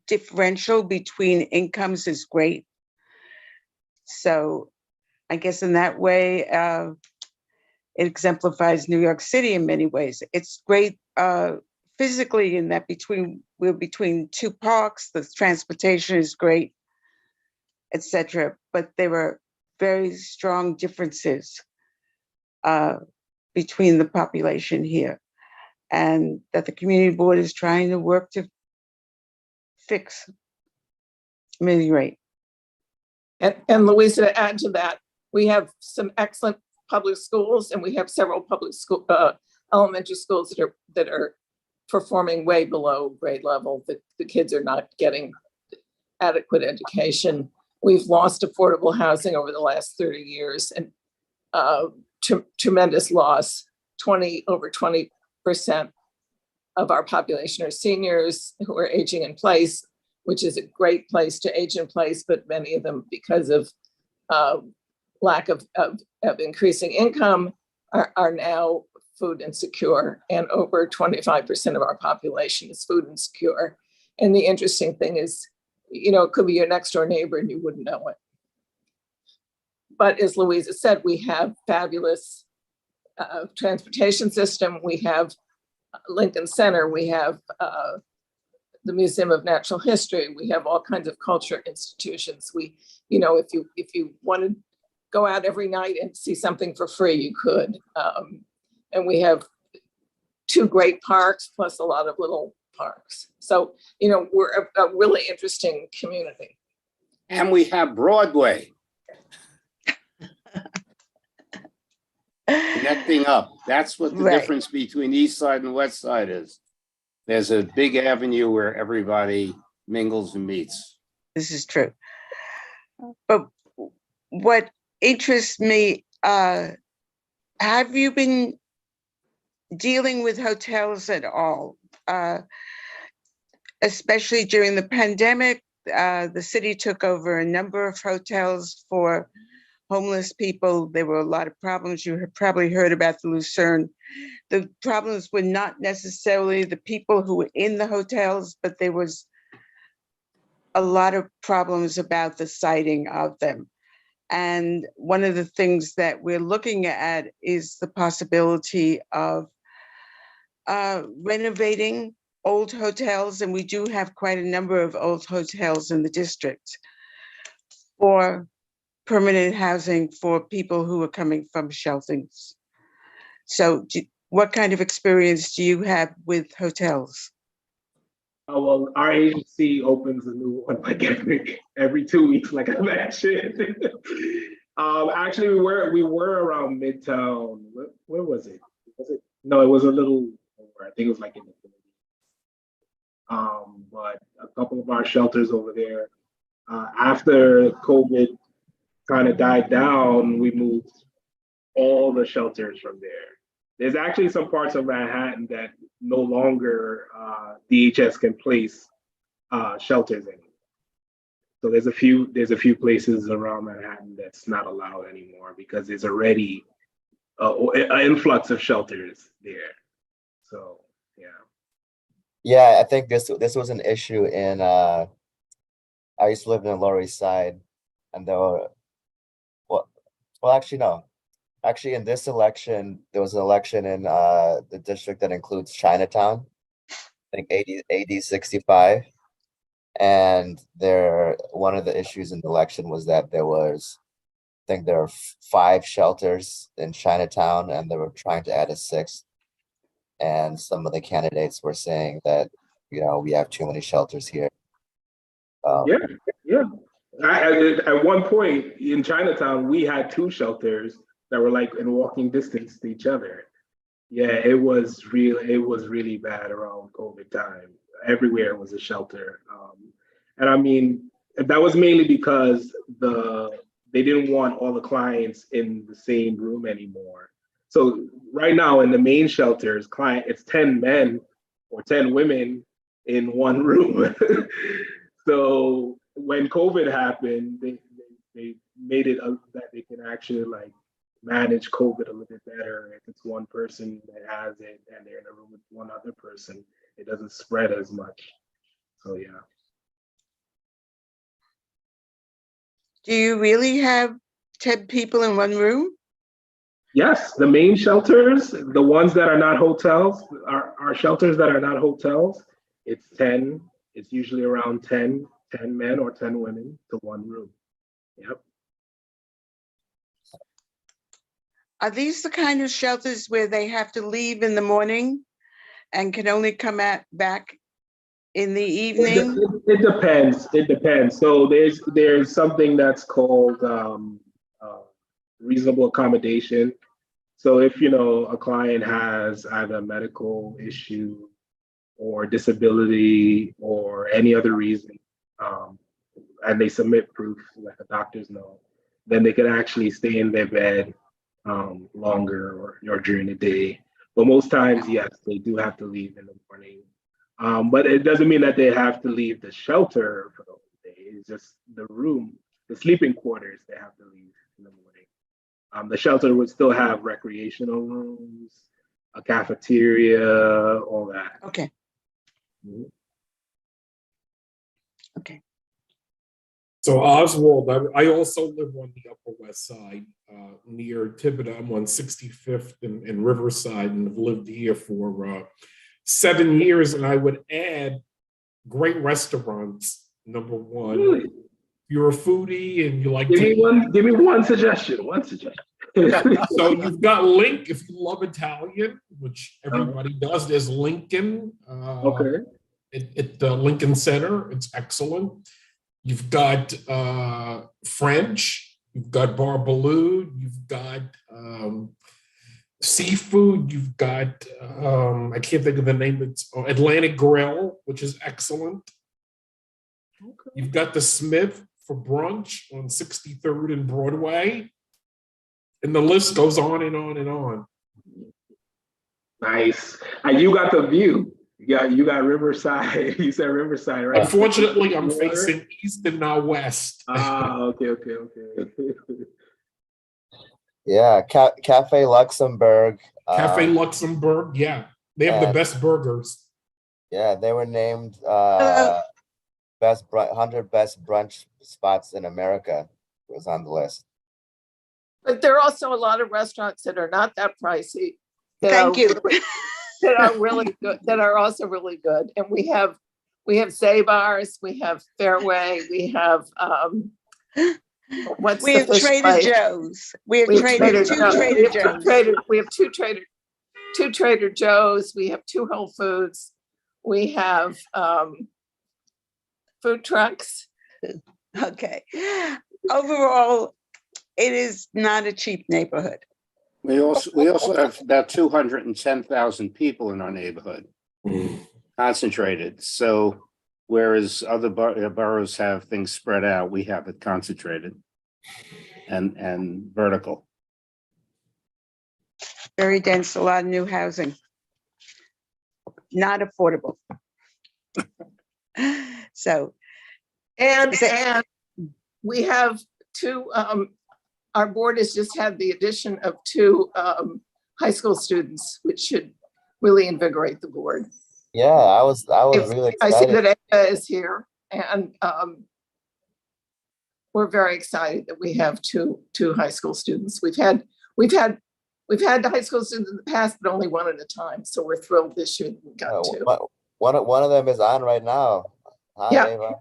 differential between incomes is great. So I guess in that way, it exemplifies New York City in many ways. It's great physically in that we're between two parks, the transportation is great, etc. But there are very strong differences between the population here, and that the community board is trying to work to fix, ameliorate. And Louisa, to add to that, we have some excellent public schools, and we have several public school elementary schools that are performing way below grade level. The kids are not getting adequate education. We've lost affordable housing over the last 30 years, and tremendous loss. Over 20% of our population are seniors who are aging in place, which is a great place to age in place, but many of them, because of lack of increasing income, are now food insecure, and over 25% of our population is food insecure. And the interesting thing is, it could be your next door neighbor and you wouldn't know it. But as Louisa said, we have fabulous transportation system. We have Lincoln Center. We have the Museum of Natural History. We have all kinds of culture institutions. If you want to go out every night and see something for free, you could. And we have 2 great parks plus a lot of little parks. So, we're a really interesting community. And we have Broadway. Connecting up. That's what the Right. difference between East Side and West Side is. There's a big avenue where everybody mingles and meets. This is true. But what interests me, have you been dealing with hotels at all? Especially during the pandemic, the city took over a number of hotels for homeless people. There were a lot of problems. You have probably heard about the Lucerne. The problems were not necessarily the people who were in the hotels, but there was a lot of problems about the siting of them. And one of the things that we're looking at is the possibility of renovating old hotels. And we do have quite a number of old hotels in the district for permanent housing for people who are coming from shelters. So what kind of experience do you have with hotels? Oh, well, our agency opens a new one like every 2 weeks, like I mentioned. Actually, we were around Midtown. Where was it? No, it was a little over. I think it was like in the but a couple of our shelters over there. After COVID kind of died down, we moved all the shelters from there. There's actually some parts of Manhattan that no longer DHS can place shelters in. So there's a few places around Manhattan that's not allowed anymore because there's already an influx of shelters there. So yeah. Yeah, I think this was an issue in I used to live in the Lower East Side, and there were actually no. Actually, in this election, there was an election in the district that includes Chinatown, I think AD 65. And one of the issues in the election was that there were 5 shelters in Chinatown, and they were trying to add a 6th. And some of the candidates were saying that, we have too many shelters here. Yeah. At one point in Chinatown, we had 2 shelters that were like in walking distance to each other. Yeah, it was really bad around COVID time. Everywhere was a shelter. And I mean, that was mainly because they didn't want all the clients in the same room anymore. So right now in the main shelters, it's 10 men or 10 women in one room. So when COVID happened, they made it that they can actually like manage COVID a little bit better. If it's one person that has it and they're in a room with one other person, it doesn't spread as much. So yeah. Do you really have 10 people in one room? Yes, the main shelters, the ones that are not hotels, are shelters that are not hotels. It's 10. It's usually around 10 men or 10 women to one room. Yep. Are these the kind of shelters where they have to leave in the morning and can only come back in the evening? It depends. It depends. So there's something that's called reasonable accommodation. So if a client has either a medical issue or disability or any other reason, and they submit proof, like a doctor's note, then they could actually stay in their bed longer or during the day. But most times, yes, they do have to leave in the morning. But it doesn't mean that they have to leave the shelter for the whole day. It's just the room, the sleeping quarters, they have to leave in the morning. The shelter would still have recreational rooms, a cafeteria, all that. Okay. Mhm. Okay. So Oswald, I also live on the Upper West Side, near Thibodeau. I'm on 65th and Riverside, and have lived here for 7 years. And I would add great restaurants, number one. Really? If you're a foodie and you like Give to me eat, one. Give me one suggestion. One suggestion. so you've got Link if you love Italian, which everybody does. There's Lincoln Okay. at the Lincoln Center. It's excellent. You've got French, you've got Barbaloo, you've got seafood, you've got, I can't think of the name, it's Atlantic Grill, which is excellent. Okay. You've got the Smith for brunch on 63rd and Broadway. And the list goes on and on and on. Nice. And you got the view. You got Riverside. You said Riverside, right? Unfortunately, I'm facing east and not west. Okay. Yeah, Cafe Luxembourg. Cafe Luxembourg, yeah. They have the best burgers. Yeah, they were named Hello. 100 best brunch spots in America. It was on the list. But there are also a lot of restaurants that are not that pricey. Thank you. That are really good, that are also really good. And we have Zabar's, we have Fairway, we have, what's We the have fish Trader place? Joe's. We have We have Trader two Joe's. Trader Joe's. We have two Trader Joe's, we have 2 Whole Foods, we have food trucks. Okay. Overall, it is not a cheap neighborhood. We also have about 210,000 people in our neighborhood, concentrated. So whereas other boroughs have things spread out, we have it concentrated and vertical. Very dense, a lot of new housing. Not affordable. So, And Is it- and we have 2, our board has just had the addition of 2 high school students, which should really invigorate the board. Yeah, I was really I see excited. that Eva is here, and we're very excited that we have two high school students. We've had high school students in the past, but only one at a time. So we're thrilled this year that we got 2. One of them is on right now. Hi, Yeah. Ava.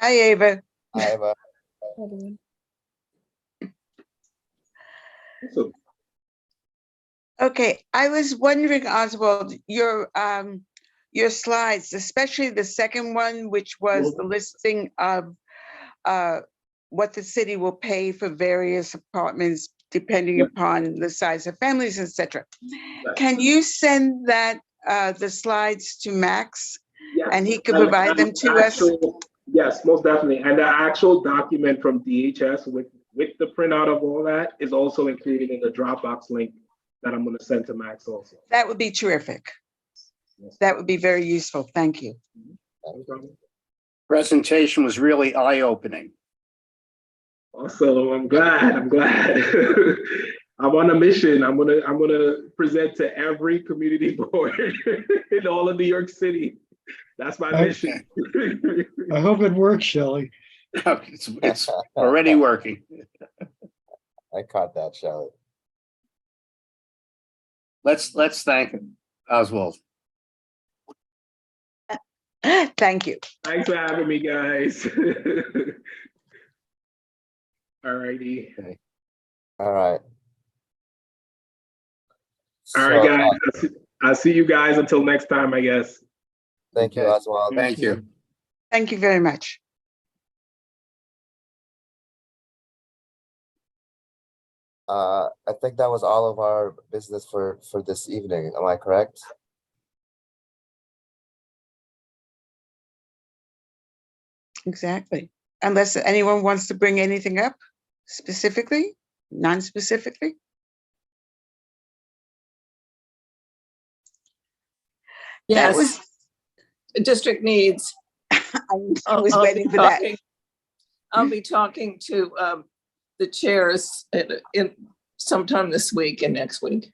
hi, Ava. Hi, Ava. So, Okay, I was wondering, Oswald, your slides, especially the second one, which was the listing of what the city will pay for various apartments depending Yeah. upon the size of families, etc. yes. Can you send that the slides to Max Yes. and he could And provide them to us? Yes, most definitely. And the actual document from DHS with the printout of all that is also included in the Dropbox link that I'm going to send to Max also. That would be terrific. Yes. That would be very useful. Thank you. No problem. Presentation was really eye-opening. Also, I'm glad. I'm on a mission. I'm gonna present to every community board in all of New York City. That's my mission. I hope it works, Shelley. It's already working. I caught that, Shelley. Let's thank Oswald. Thank you. Thanks for having me, guys. All righty. All right. All right, guys. I'll see you guys until next time, I guess. Thank you, Okay. Oswald. Thank you. Thank you very much. I think that was all of our business for this evening. Am I correct? Exactly. Unless anyone wants to bring anything up specifically, non-specifically? That Yes, was, the district needs. I was I'll be waiting for that. I'll be talking to the chairs in sometime this week and next week.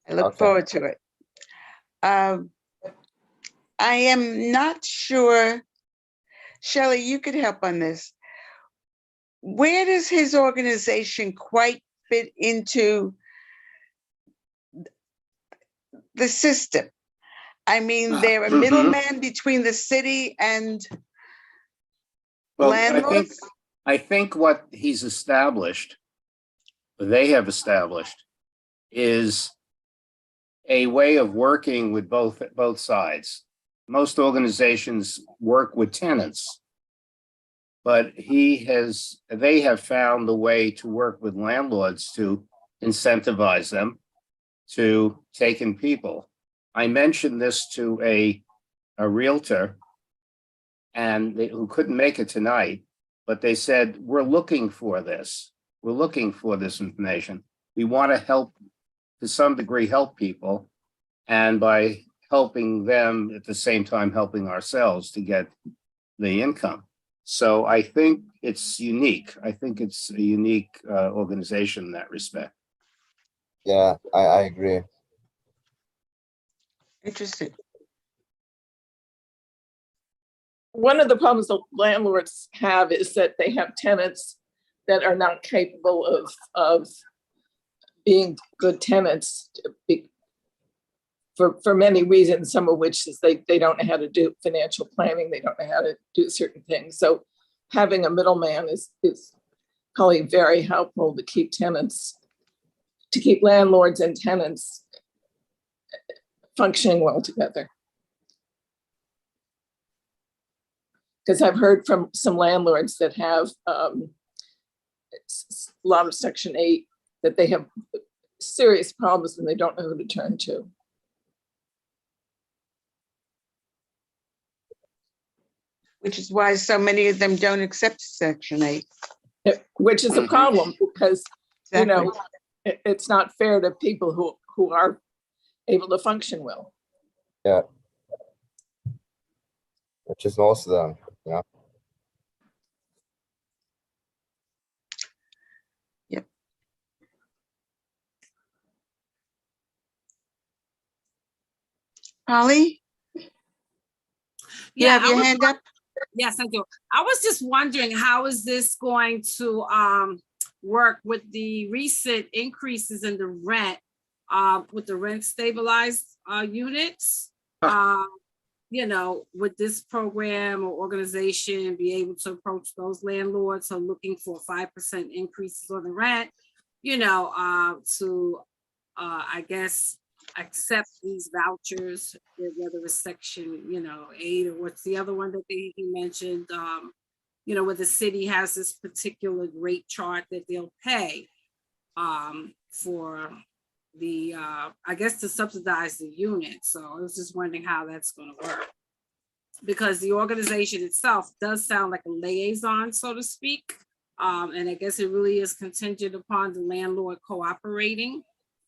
I look Okay. forward to it. I am not sure, Shelley, you could help on this. Where does his organization quite fit into the system? I mean, they're a middleman between the city and Well, landlords? I think what he's established, they have established, is a way of working with both sides. Most organizations work with tenants, but they have found a way to work with landlords to incentivize them to take in people. I mentioned this to a realtor and who couldn't make it tonight, but they said, we're looking for this. We're looking for this information. We want to help, to some degree, help people. And by helping them at the same time, helping ourselves to get the income. So I think it's unique. I think it's a unique organization in that respect. Yeah, I agree. Interesting. One of the problems the landlords have is that they have tenants that are not capable of being good tenants for many reasons, some of which is they don't know how to do financial planning, they don't know how to do certain things. So having a middleman is probably very helpful to keep landlords and tenants functioning well together. Because I've heard from some landlords that have a lot of Section 8, that they have serious problems and they don't know who to turn to. Which is why so many of them don't accept Section 8. Which is a problem because, you know, Exactly. it's not fair to people who are able to function well. Yeah. Which is most of them, yeah. Yep. Polly, you have your hand up? Yes, I do. I was just wondering, how is this going to work with the recent increases in the rent, with the rent stabilized units? You know, would this program or organization be able to approach those landlords who are looking for 5% increases on the rent, you know, to, I guess, accept these vouchers, whether it's Section, 8 or what's the other one that he mentioned, you know, where the city has this particular rate chart that they'll pay for the, I guess, to subsidize the unit. So I was just wondering how that's going to work. Because the organization itself does sound like a liaison, so to speak. And I guess it really is contingent upon the landlord cooperating.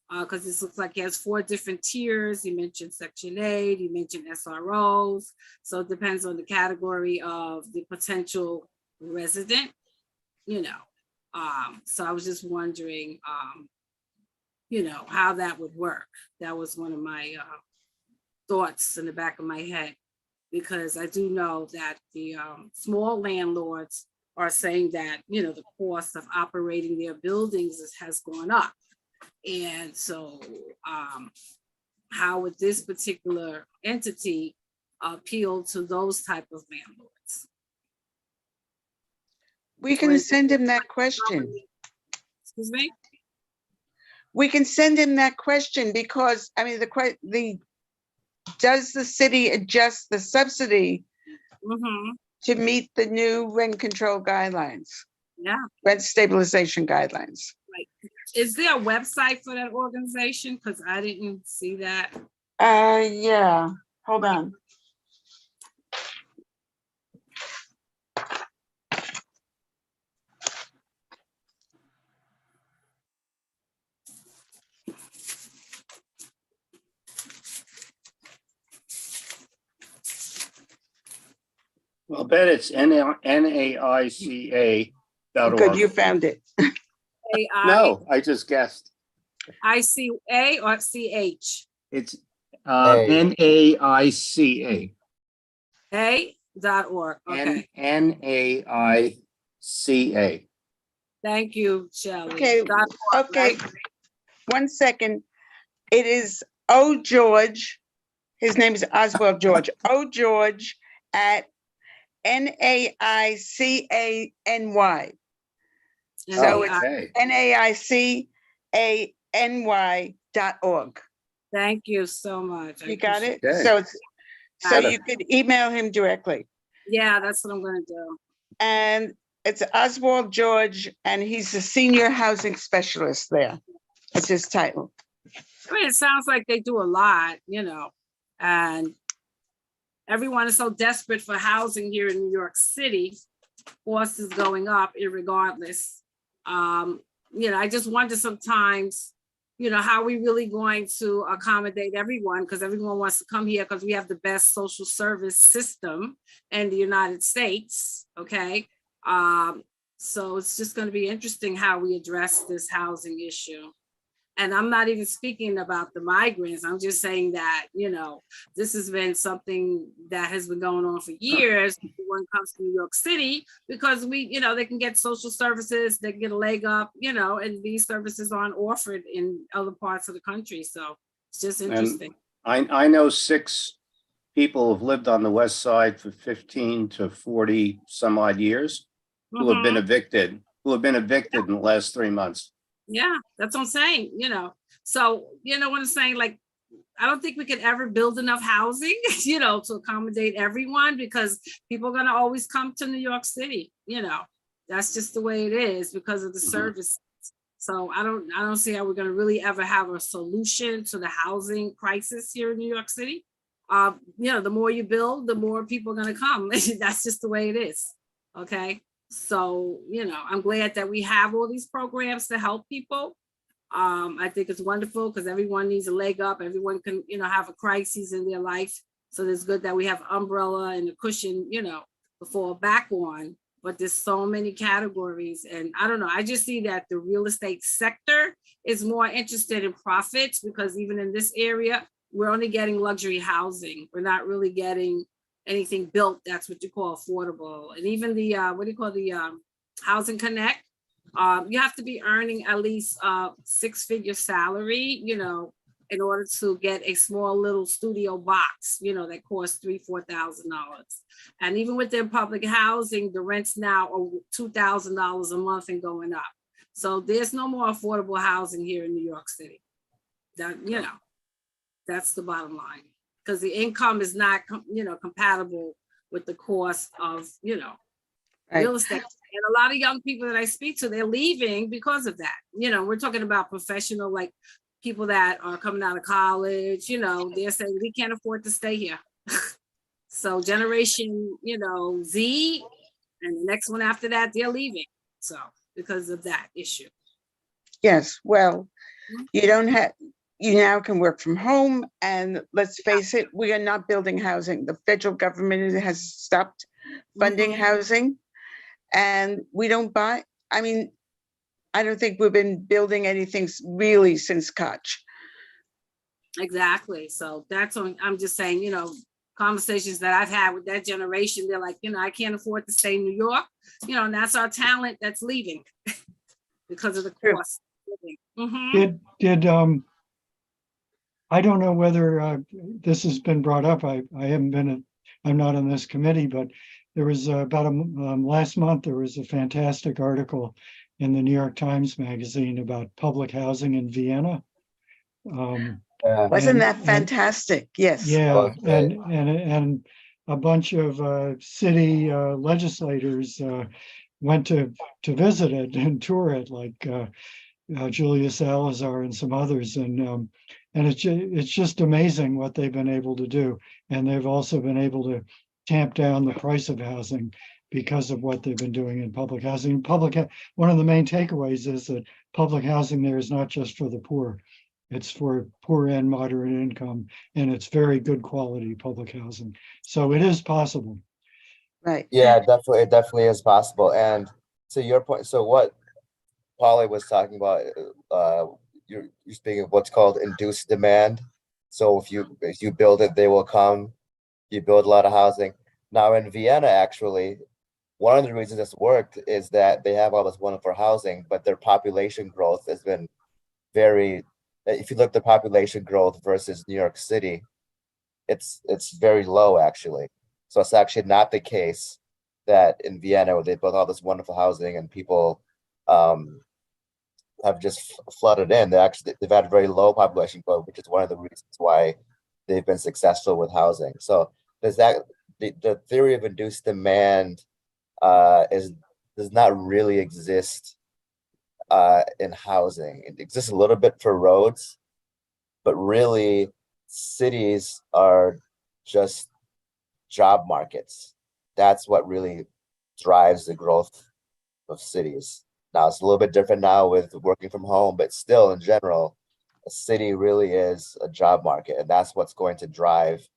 Because this looks like he has 4 different tiers. You mentioned Section 8, you mentioned SROs. So it depends on the category of the potential resident, you know. So I was just wondering, you know, how that would work. That was one of my thoughts in the back of my head, because I do know that the small landlords are saying that, you know, the cost of operating their buildings has gone up. And so how would this particular entity appeal to those type of landlords? We can send him that question. Excuse me? We can send him that question because, I mean, does the city adjust the subsidy to meet the new rent control guidelines? Yeah. Rent stabilization guidelines. Right. Is there a website for that organization? Because I didn't see that. Yeah, hold on. Well, I bet it's NAICA.org. Good, you found it. No, I just guessed. ICA or CH? It's A. NAICA. A.org. Okay. NAICA. Thank you, Shelley. Okay, .org, okay. right? 1 second. It is O George. His name is Oswald George. O George at NAICANY. So it's Okay. NAICANY.org. Thank you so much. I You got appreciate it? Okay. So it's, so Got you could email him directly. Yeah, that's what I'm gonna do. And it's Oswald George, and he's a senior housing specialist there. That's his title. I mean, it sounds like they do a lot, and everyone is so desperate for housing here in New York City. Cost is going up irregardless. I just wonder sometimes, how we really going to accommodate everyone, because everyone wants to come here because we have the best social service system in the United States, okay? So it's just going to be interesting how we address this housing issue. And I'm not even speaking about the migrants. I'm just saying that, this has been something that has been going on for years. Everyone comes to New York City because they can get social services, they can get a leg up, and these services aren't offered in other parts of the country. So it's just interesting. I know 6 people have lived on the West Side for 15 to 40 some odd years who have been evicted in the last 3 months. Yeah, that's what I'm saying, So, what I'm saying, like, I don't think we could ever build enough housing, to accommodate everyone, because people are going to always come to New York City, That's just the way it is because of the service. So I don't see how we're going to really ever have a solution to the housing crisis here in New York City. The more you build, the more people are going to come. That's just the way it is. Okay. So, I'm glad that we have all these programs to help people. I think it's wonderful because everyone needs a leg up. Everyone can, have a crisis in their life. So it's good that we have umbrella and a cushion, to fall back on. But there's so many categories. And I don't know, I just see that the real estate sector is more interested in profits, because even in this area, we're only getting luxury housing. We're not really getting anything built that's what you call affordable. And even the Housing Connect, you have to be earning at least a 6-figure salary, in order to get a small little studio box, that costs $3,000-4,000. And even with their public housing, the rents now are $2,000 a month and going up. So there's no more affordable housing here in New York City. That, that's the bottom line. Because the income is not, compatible with the cost of, real estate. And a lot of young people that I speak to, they're leaving because of that. We're talking about professional, like people that are coming out of college, they're saying we can't afford to stay here. So generation, Z, and the next one after that, they're leaving. So because of that issue. Yes, well, you now can work from home, and let's face it, we are not building housing. The federal government has stopped funding housing, and we don't buy. I mean, I don't think we've been building anything really since Koch. Exactly. So that's what I'm just saying, conversations that I've had with that generation, they're like, I can't afford to stay in New York, and that's our talent that's leaving because of the cost. I don't know whether this has been brought up. I'm not on this committee, but there was about last month, there was a fantastic article in the New York Times Magazine about public housing in Vienna. Wasn't that fantastic? Yes. Yeah, and a bunch of city legislators went to visit it and tour it, like Julia Salazar and some others, and it's just amazing what they've been able to do, and they've also been able to tamp down the price of housing because of what they've been doing in public housing. One of the main takeaways is that public housing there is not just for the poor; it's for poor and moderate income, and it's very good quality public housing. So it is possible. Right. Yeah, definitely, it definitely is possible. And to your point, so what Polly was talking about, you're speaking of what's called induced demand. So if you build it, they will come. You build a lot of housing. Now in Vienna, actually, one of the reasons it's worked is that they have all this wonderful housing, but their population growth has been very, if you look at the population growth versus New York City, it's very low actually. So it's actually not the case that in Vienna where they built all this wonderful housing and people um, have just flooded in. They've had very low population growth, which is one of the reasons why they've been successful with housing. So the theory of induced demand is does not really exist in housing. It exists a little bit for roads, but really cities are just job markets. That's what really drives the growth of cities. Now it's a little bit different now with working from home, but still in general, a city really is a job market, and that's what's going to drive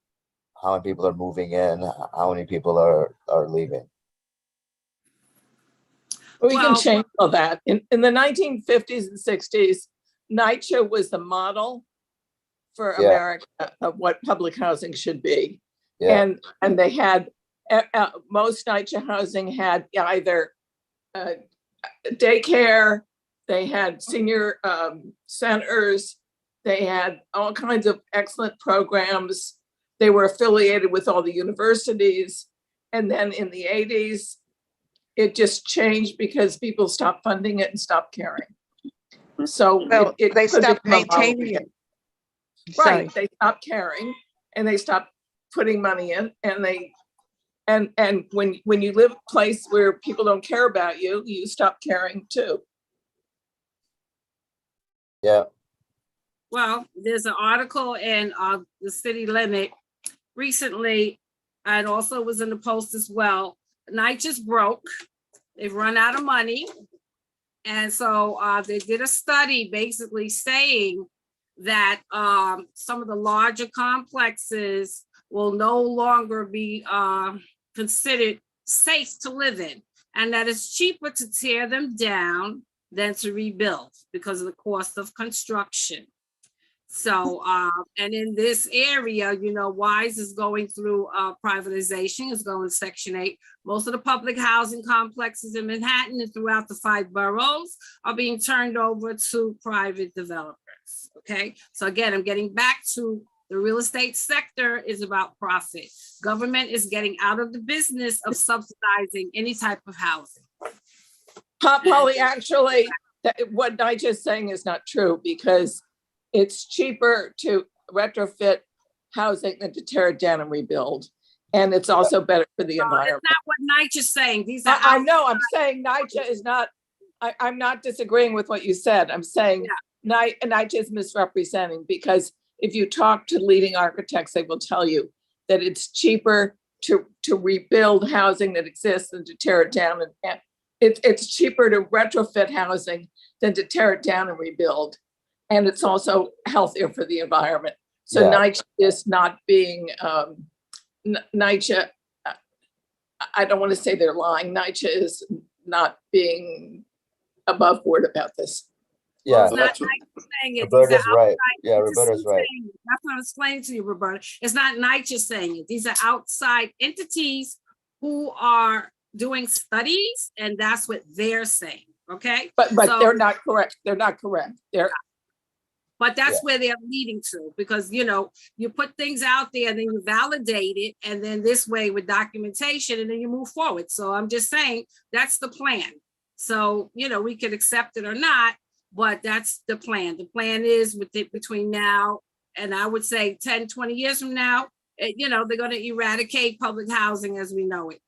how many people are moving in, how many people are leaving. We can Well, change all that. In the 1950s and 60s, NYCHA was the model for Yeah. America of what public housing should be. Yeah. And they had, most NYCHA housing had either daycare, they had senior centers, they had all kinds of excellent programs. They were affiliated with all the universities. And then in the 80s, it just changed because people stopped funding it and stopped caring. So Well, it they could stopped become a model maintaining again. it. Right, Sorry. they stopped caring and they stopped putting money in, and when you live a place where people don't care about you, you stop caring too. Yeah. well, there's an article in the City Limit recently, and also was in the Post as well. Night just broke. They've run out of money. And so they did a study basically saying that some of the larger complexes will no longer be considered safe to live in, and that it's cheaper to tear them down than to rebuild because of the cost of construction. So, and in this area, you know, WISE is going through privatization, is going to Section 8. Most of the public housing complexes in Manhattan and throughout the 5 boroughs are being turned over to private developers, okay? So again, I'm getting back to the real estate sector is about profit. Government is getting out of the business of subsidizing any type of housing. Polly, actually, what Nigel is saying is not true, because it's cheaper to retrofit housing than to tear it down and rebuild. And it's also better for the environment. That's not what NYCHA's saying. These are I know, I'm saying NYCHA is not, I'm not disagreeing with what you said. I'm saying NYCHA is misrepresenting, because if you talk to leading architects, they will tell you that it's cheaper to rebuild housing that exists than to tear it down. And it's cheaper to retrofit housing than to tear it down and rebuild. And it's also healthier for the environment. So Yeah. NYCHA is not being, NYCHA, I don't want to say they're lying. NYCHA is not being above board about this. Well, Yeah. it's not That's what- NYCHA saying it. These Roberta's are right. outside Yeah, entities Roberta's right. saying it. That's what I'm explaining to you, Roberta. It's not NYCHA saying it. These are outside entities who are doing studies, and that's what they're saying, okay? But So- they're not correct. They're not correct. But that's Yeah. where they're leading to, because, you know, you put things out there, then you validate it, and then this way with documentation, and then you move forward. So I'm just saying, that's the plan. So, you know, we could accept it or not, but that's the plan. The plan is with it between now and I would say 10, 20 years from now, you know, they're going to eradicate public housing as we know it.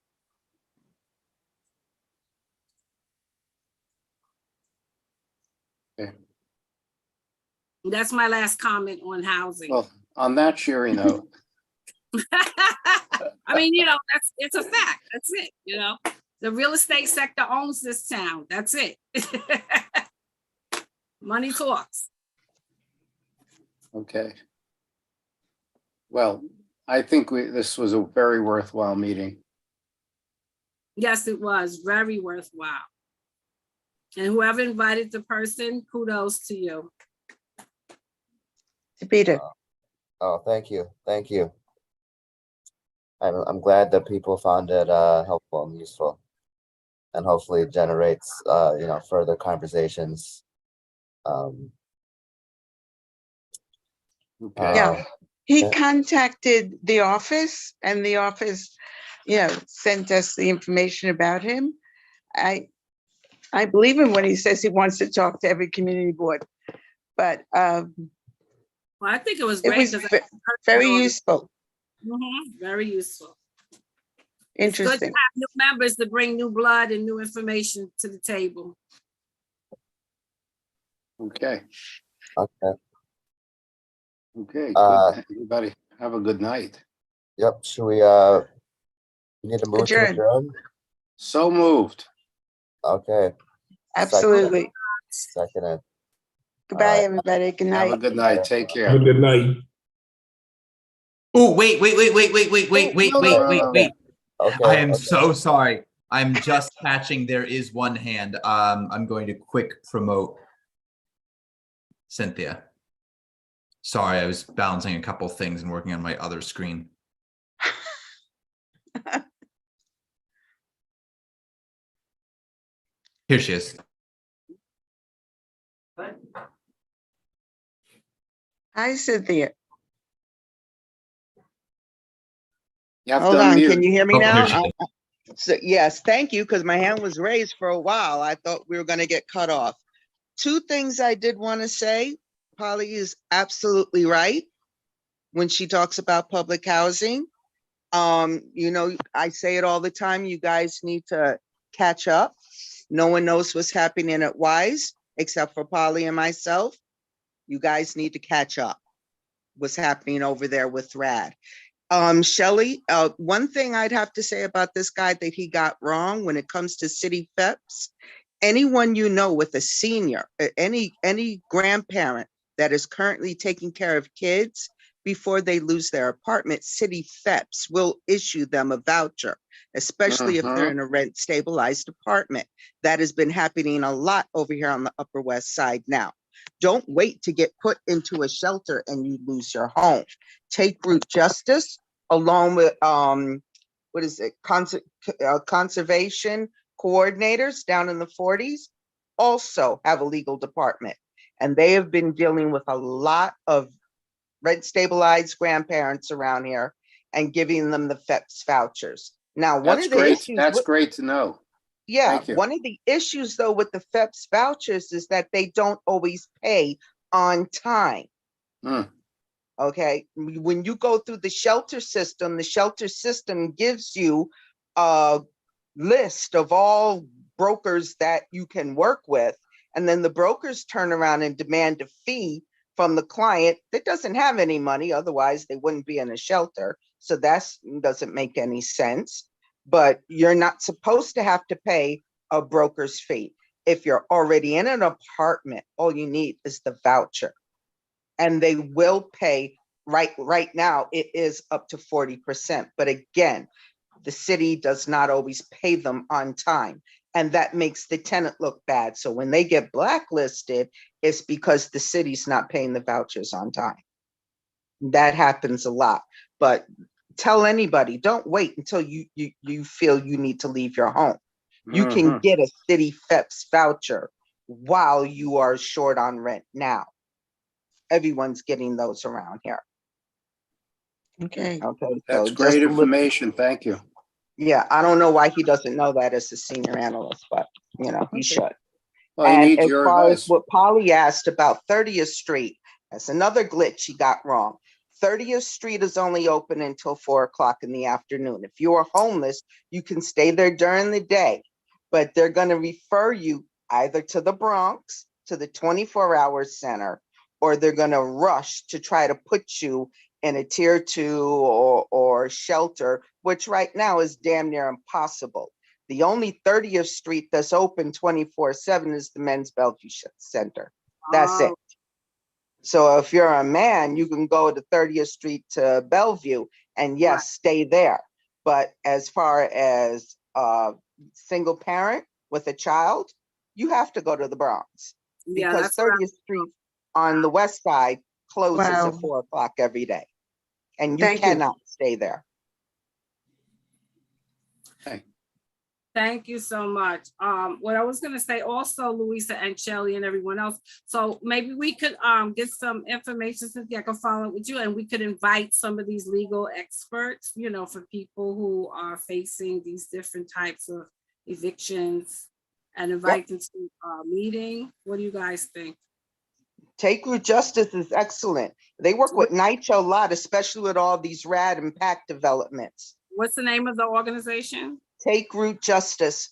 Okay. That's my last comment on housing. Well, on that cheery note, I mean, you know, it's a fact. That's it. You know, the real estate sector owns this town. That's it. Money talks. okay. Well, I think this was a very worthwhile meeting. Yes, it was very worthwhile. And whoever invited the person, kudos to you. Peter, Oh, thank you. Thank you. I'm glad that people found it helpful and useful, and hopefully it generates further conversations. Okay. Yeah. he yeah. contacted the office, and the office, sent us the information about him. I believe him when he says he wants to talk to every community board, but Well, I think it was it great was because very useful, very useful. It's good to interesting. have new members to bring new blood and new information to the table. Okay. Okay. Okay. Uh, Good. Everybody have a good night. Yep. Should we need to move to Adjourn. adjourn? So moved. Okay. Absolutely. Seconded. Goodbye, right. everybody. Good Have a night. good night. Take Have a care. good night. Oh, wait. Okay. I am Okay. so sorry. I'm just catching. There is one hand. I'm going to quick promote Cynthia. Sorry, I was balancing a couple things and working on my other screen. Here she is. Hi, Cynthia. You have Hold to on, unmute. can you hear me Oh, there now? she is. So, yes, thank you, because my hand was raised for a while. I thought we were going to get cut off. Two things I did want to say. Polly is absolutely right when she talks about public housing. I say it all the time, you guys need to catch up. No one knows what's happening at Wise except for Polly and myself. You guys need to catch up. What's happening over there with Rad. Shelley, one thing I'd have to say about this guy that he got wrong when it comes to city FEPs, anyone you know with a senior, any grandparent that is currently taking care of kids before they lose their apartment, city FEPs will issue them a voucher, especially if they're in a rent stabilized apartment. That has been happening a lot over here on the Upper West Side now. Don't wait to get put into a shelter and you lose your home. Take root justice along with conservation coordinators down in the 40s also have a legal department, and they have been dealing with a lot of rent stabilized grandparents around here and giving them the FEPS vouchers. Now, one That's of the great. issues That's with, great to know. yeah, Thank you. one of the issues though with the FEPS vouchers is that they don't always pay on time. Hmm. Okay, when you go through the shelter system gives you a list of all brokers that you can work with, and then the brokers turn around and demand a fee from the client that doesn't have any money, otherwise they wouldn't be in a shelter. So that doesn't make any sense. But you're not supposed to have to pay a broker's fee. If you're already in an apartment, all you need is the voucher. And they will pay right now, it is up to 40%. But again, the city does not always pay them on time. And that makes the tenant look bad. So when they get blacklisted, it's because the city's not paying the vouchers on time. That happens a lot. But tell anybody, don't wait until you feel you need to leave your home. You can get a city FEPS voucher while you are short on rent now. Everyone's getting those around here. Okay. Okay. That's So great just a little, information. Thank you. yeah, I don't know why he doesn't know that as a senior analyst, but he Okay. should. Well, he And needs as your far as advice. what Polly asked about 30th Street, that's another glitch he got wrong. 30th Street is only open until 4 o'clock in the afternoon. If you are homeless, you can stay there during the day, but they're going to refer you either to the Bronx, to the 24-hour center, or they're going to rush to try to put you in a tier 2 or shelter, which right now is damn near impossible. The only 30th Street that's open 24/7 is the Men's Bellevue Center. That's it. So if you're a man, you can go to 30th Street to Bellevue and yes, stay there. But as far as single parent with a child, you have to go to the Bronx Yeah, because that's what 30th Street on the west side closes Wow. at 4 o'clock every day. And you Thank you. cannot stay there. Thank you so much. What I was gonna say also, Louisa and Shelley and everyone else, so maybe we could get some information, Cynthia, I can follow up with you, and we could invite some of these legal experts, you know, for people who are facing these different types of evictions and invite them to a meeting. What do you guys think? Take Root Justice is excellent. They work with NYCHA a lot, especially with all these rad and pack developments. What's the name of the organization? Take Root Justice.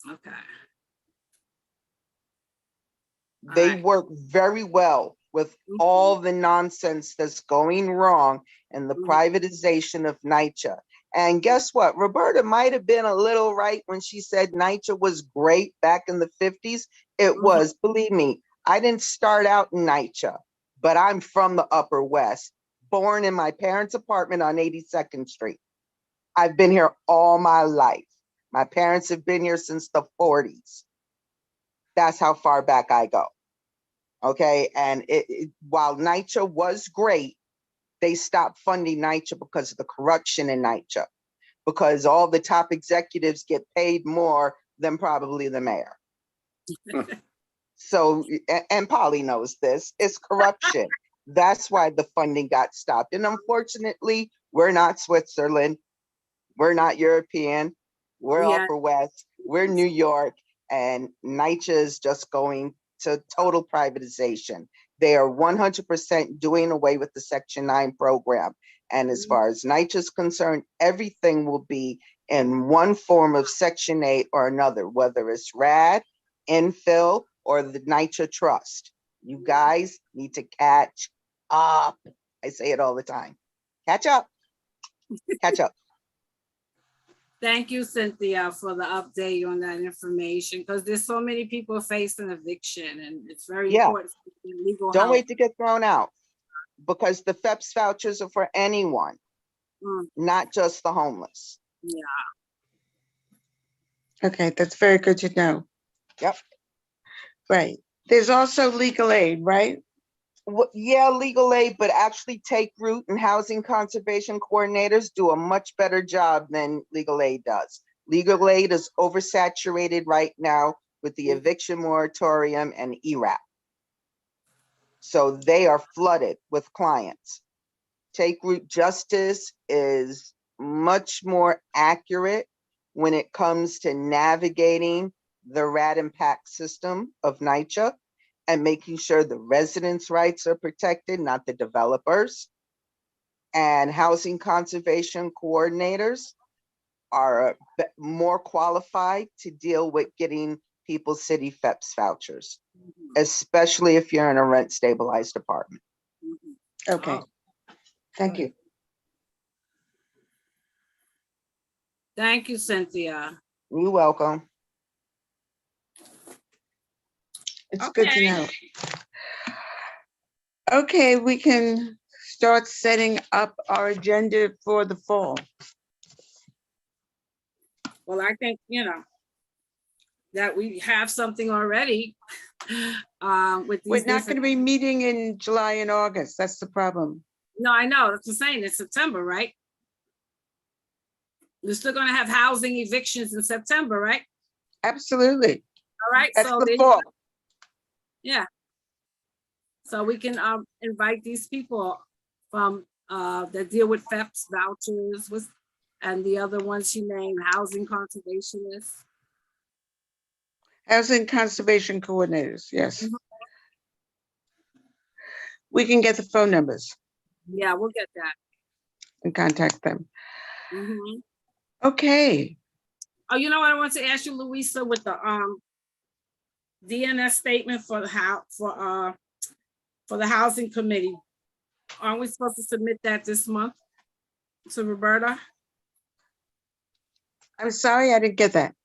Okay. They Alright. work very well with all the nonsense that's going wrong in the Mhm. privatization of NYCHA. And guess what? Roberta might have been a little right when she said NYCHA was great back in the 50s. It was, believe me, I didn't start out in NYCHA, but I'm from the Upper West, born in my parents' apartment on 82nd Street. I've been here all my life. My parents have been here since the 40s. That's how far back I go. Okay, and while NYCHA was great, they stopped funding NYCHA because of the corruption in NYCHA, because all the top executives get paid more than probably the mayor. So, and Polly knows this, it's corruption. That's why the funding got stopped. And unfortunately, we're not Switzerland. We're not European. We're Yeah. Upper West. We're New York. And NYCHA is just going to total privatization. They are 100% doing away with the Section 9 program. And as far as NYCHA is concerned, everything will be in one form of Section 8 or another, whether it's RAD, infill, or the NYCHA Trust. You guys need to catch up. I say it all the time. Catch up. Catch up. Thank you, Cynthia, for the update on that information, because there's so many people facing eviction, and it's very important for legal Don't help. wait to get thrown out, because the FEPS vouchers are for anyone, not just the homeless. Yeah. Okay, that's very good to know. Yep. Right. There's also legal aid, right? Yeah, legal aid, but actually Take Root and housing conservation coordinators do a much better job than legal aid does. Legal aid is oversaturated right now with the eviction moratorium and ERAP. So they are flooded with clients. Take Root Justice is much more accurate when it comes to navigating the RAD impact system of NYCHA and making sure the residents' rights are protected, not the developers. And housing conservation coordinators are more qualified to deal with getting people city FEPS vouchers, especially if you're in a rent stabilized apartment. Okay. Thank you. Thank you, Cynthia. You're welcome. It's good to know. Okay, we can start setting up our agenda for the fall. Well, I think, you know, that we have something already with these. We're not going to be meeting in July and August. That's the problem. No, I know. That's the same. It's September, right? We're still going to have housing evictions in September, right? Absolutely. All right. That's So the fall. yeah. So we can invite these people from that deal with FEPS vouchers and the other ones you named, housing conservationists. Housing conservation coordinators, yes. We can get the phone numbers Yeah, we'll get that. and contact them. Mm-hmm. Okay. Oh, you know what I want to ask you, Louisa, with the DNS statement for the for the housing committee. Aren't we supposed to submit that this month to Roberta? I'm sorry, I didn't get that.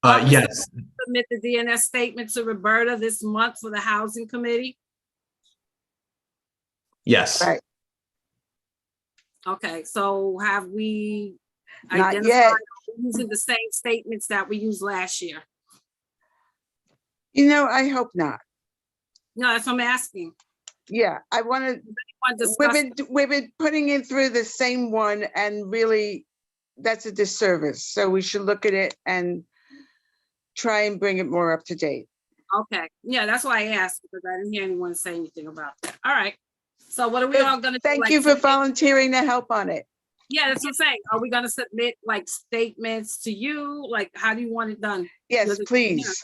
Yes. Submit the DNS statement to Roberta this month for the housing committee? Yes. Right. Okay, so have we Not identify yet. using the same statements that we used last year? You know, I hope not. No, that's what I'm asking. Yeah, I want to, Want to discuss- we've been putting it through the same one and really, that's a disservice. So we should look at it and try and bring it more up to date. Okay, yeah, that's why I asked, because I didn't hear anyone say anything about that. All right. So what are we all gonna do? Thank like, you for submit- volunteering to help on it. Yeah, that's what I'm saying. Are we gonna submit like statements to you? Like, how do you want it done? Yes, Does it- please.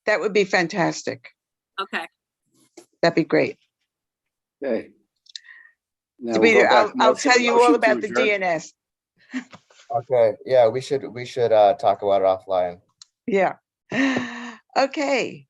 That would be fantastic. Okay, That'd be great. Okay. Now we'll Demeter, go back. I'll tell you all Motion to about the adjourn. DNS. Okay, yeah, we should talk about it offline. Yeah. Okay.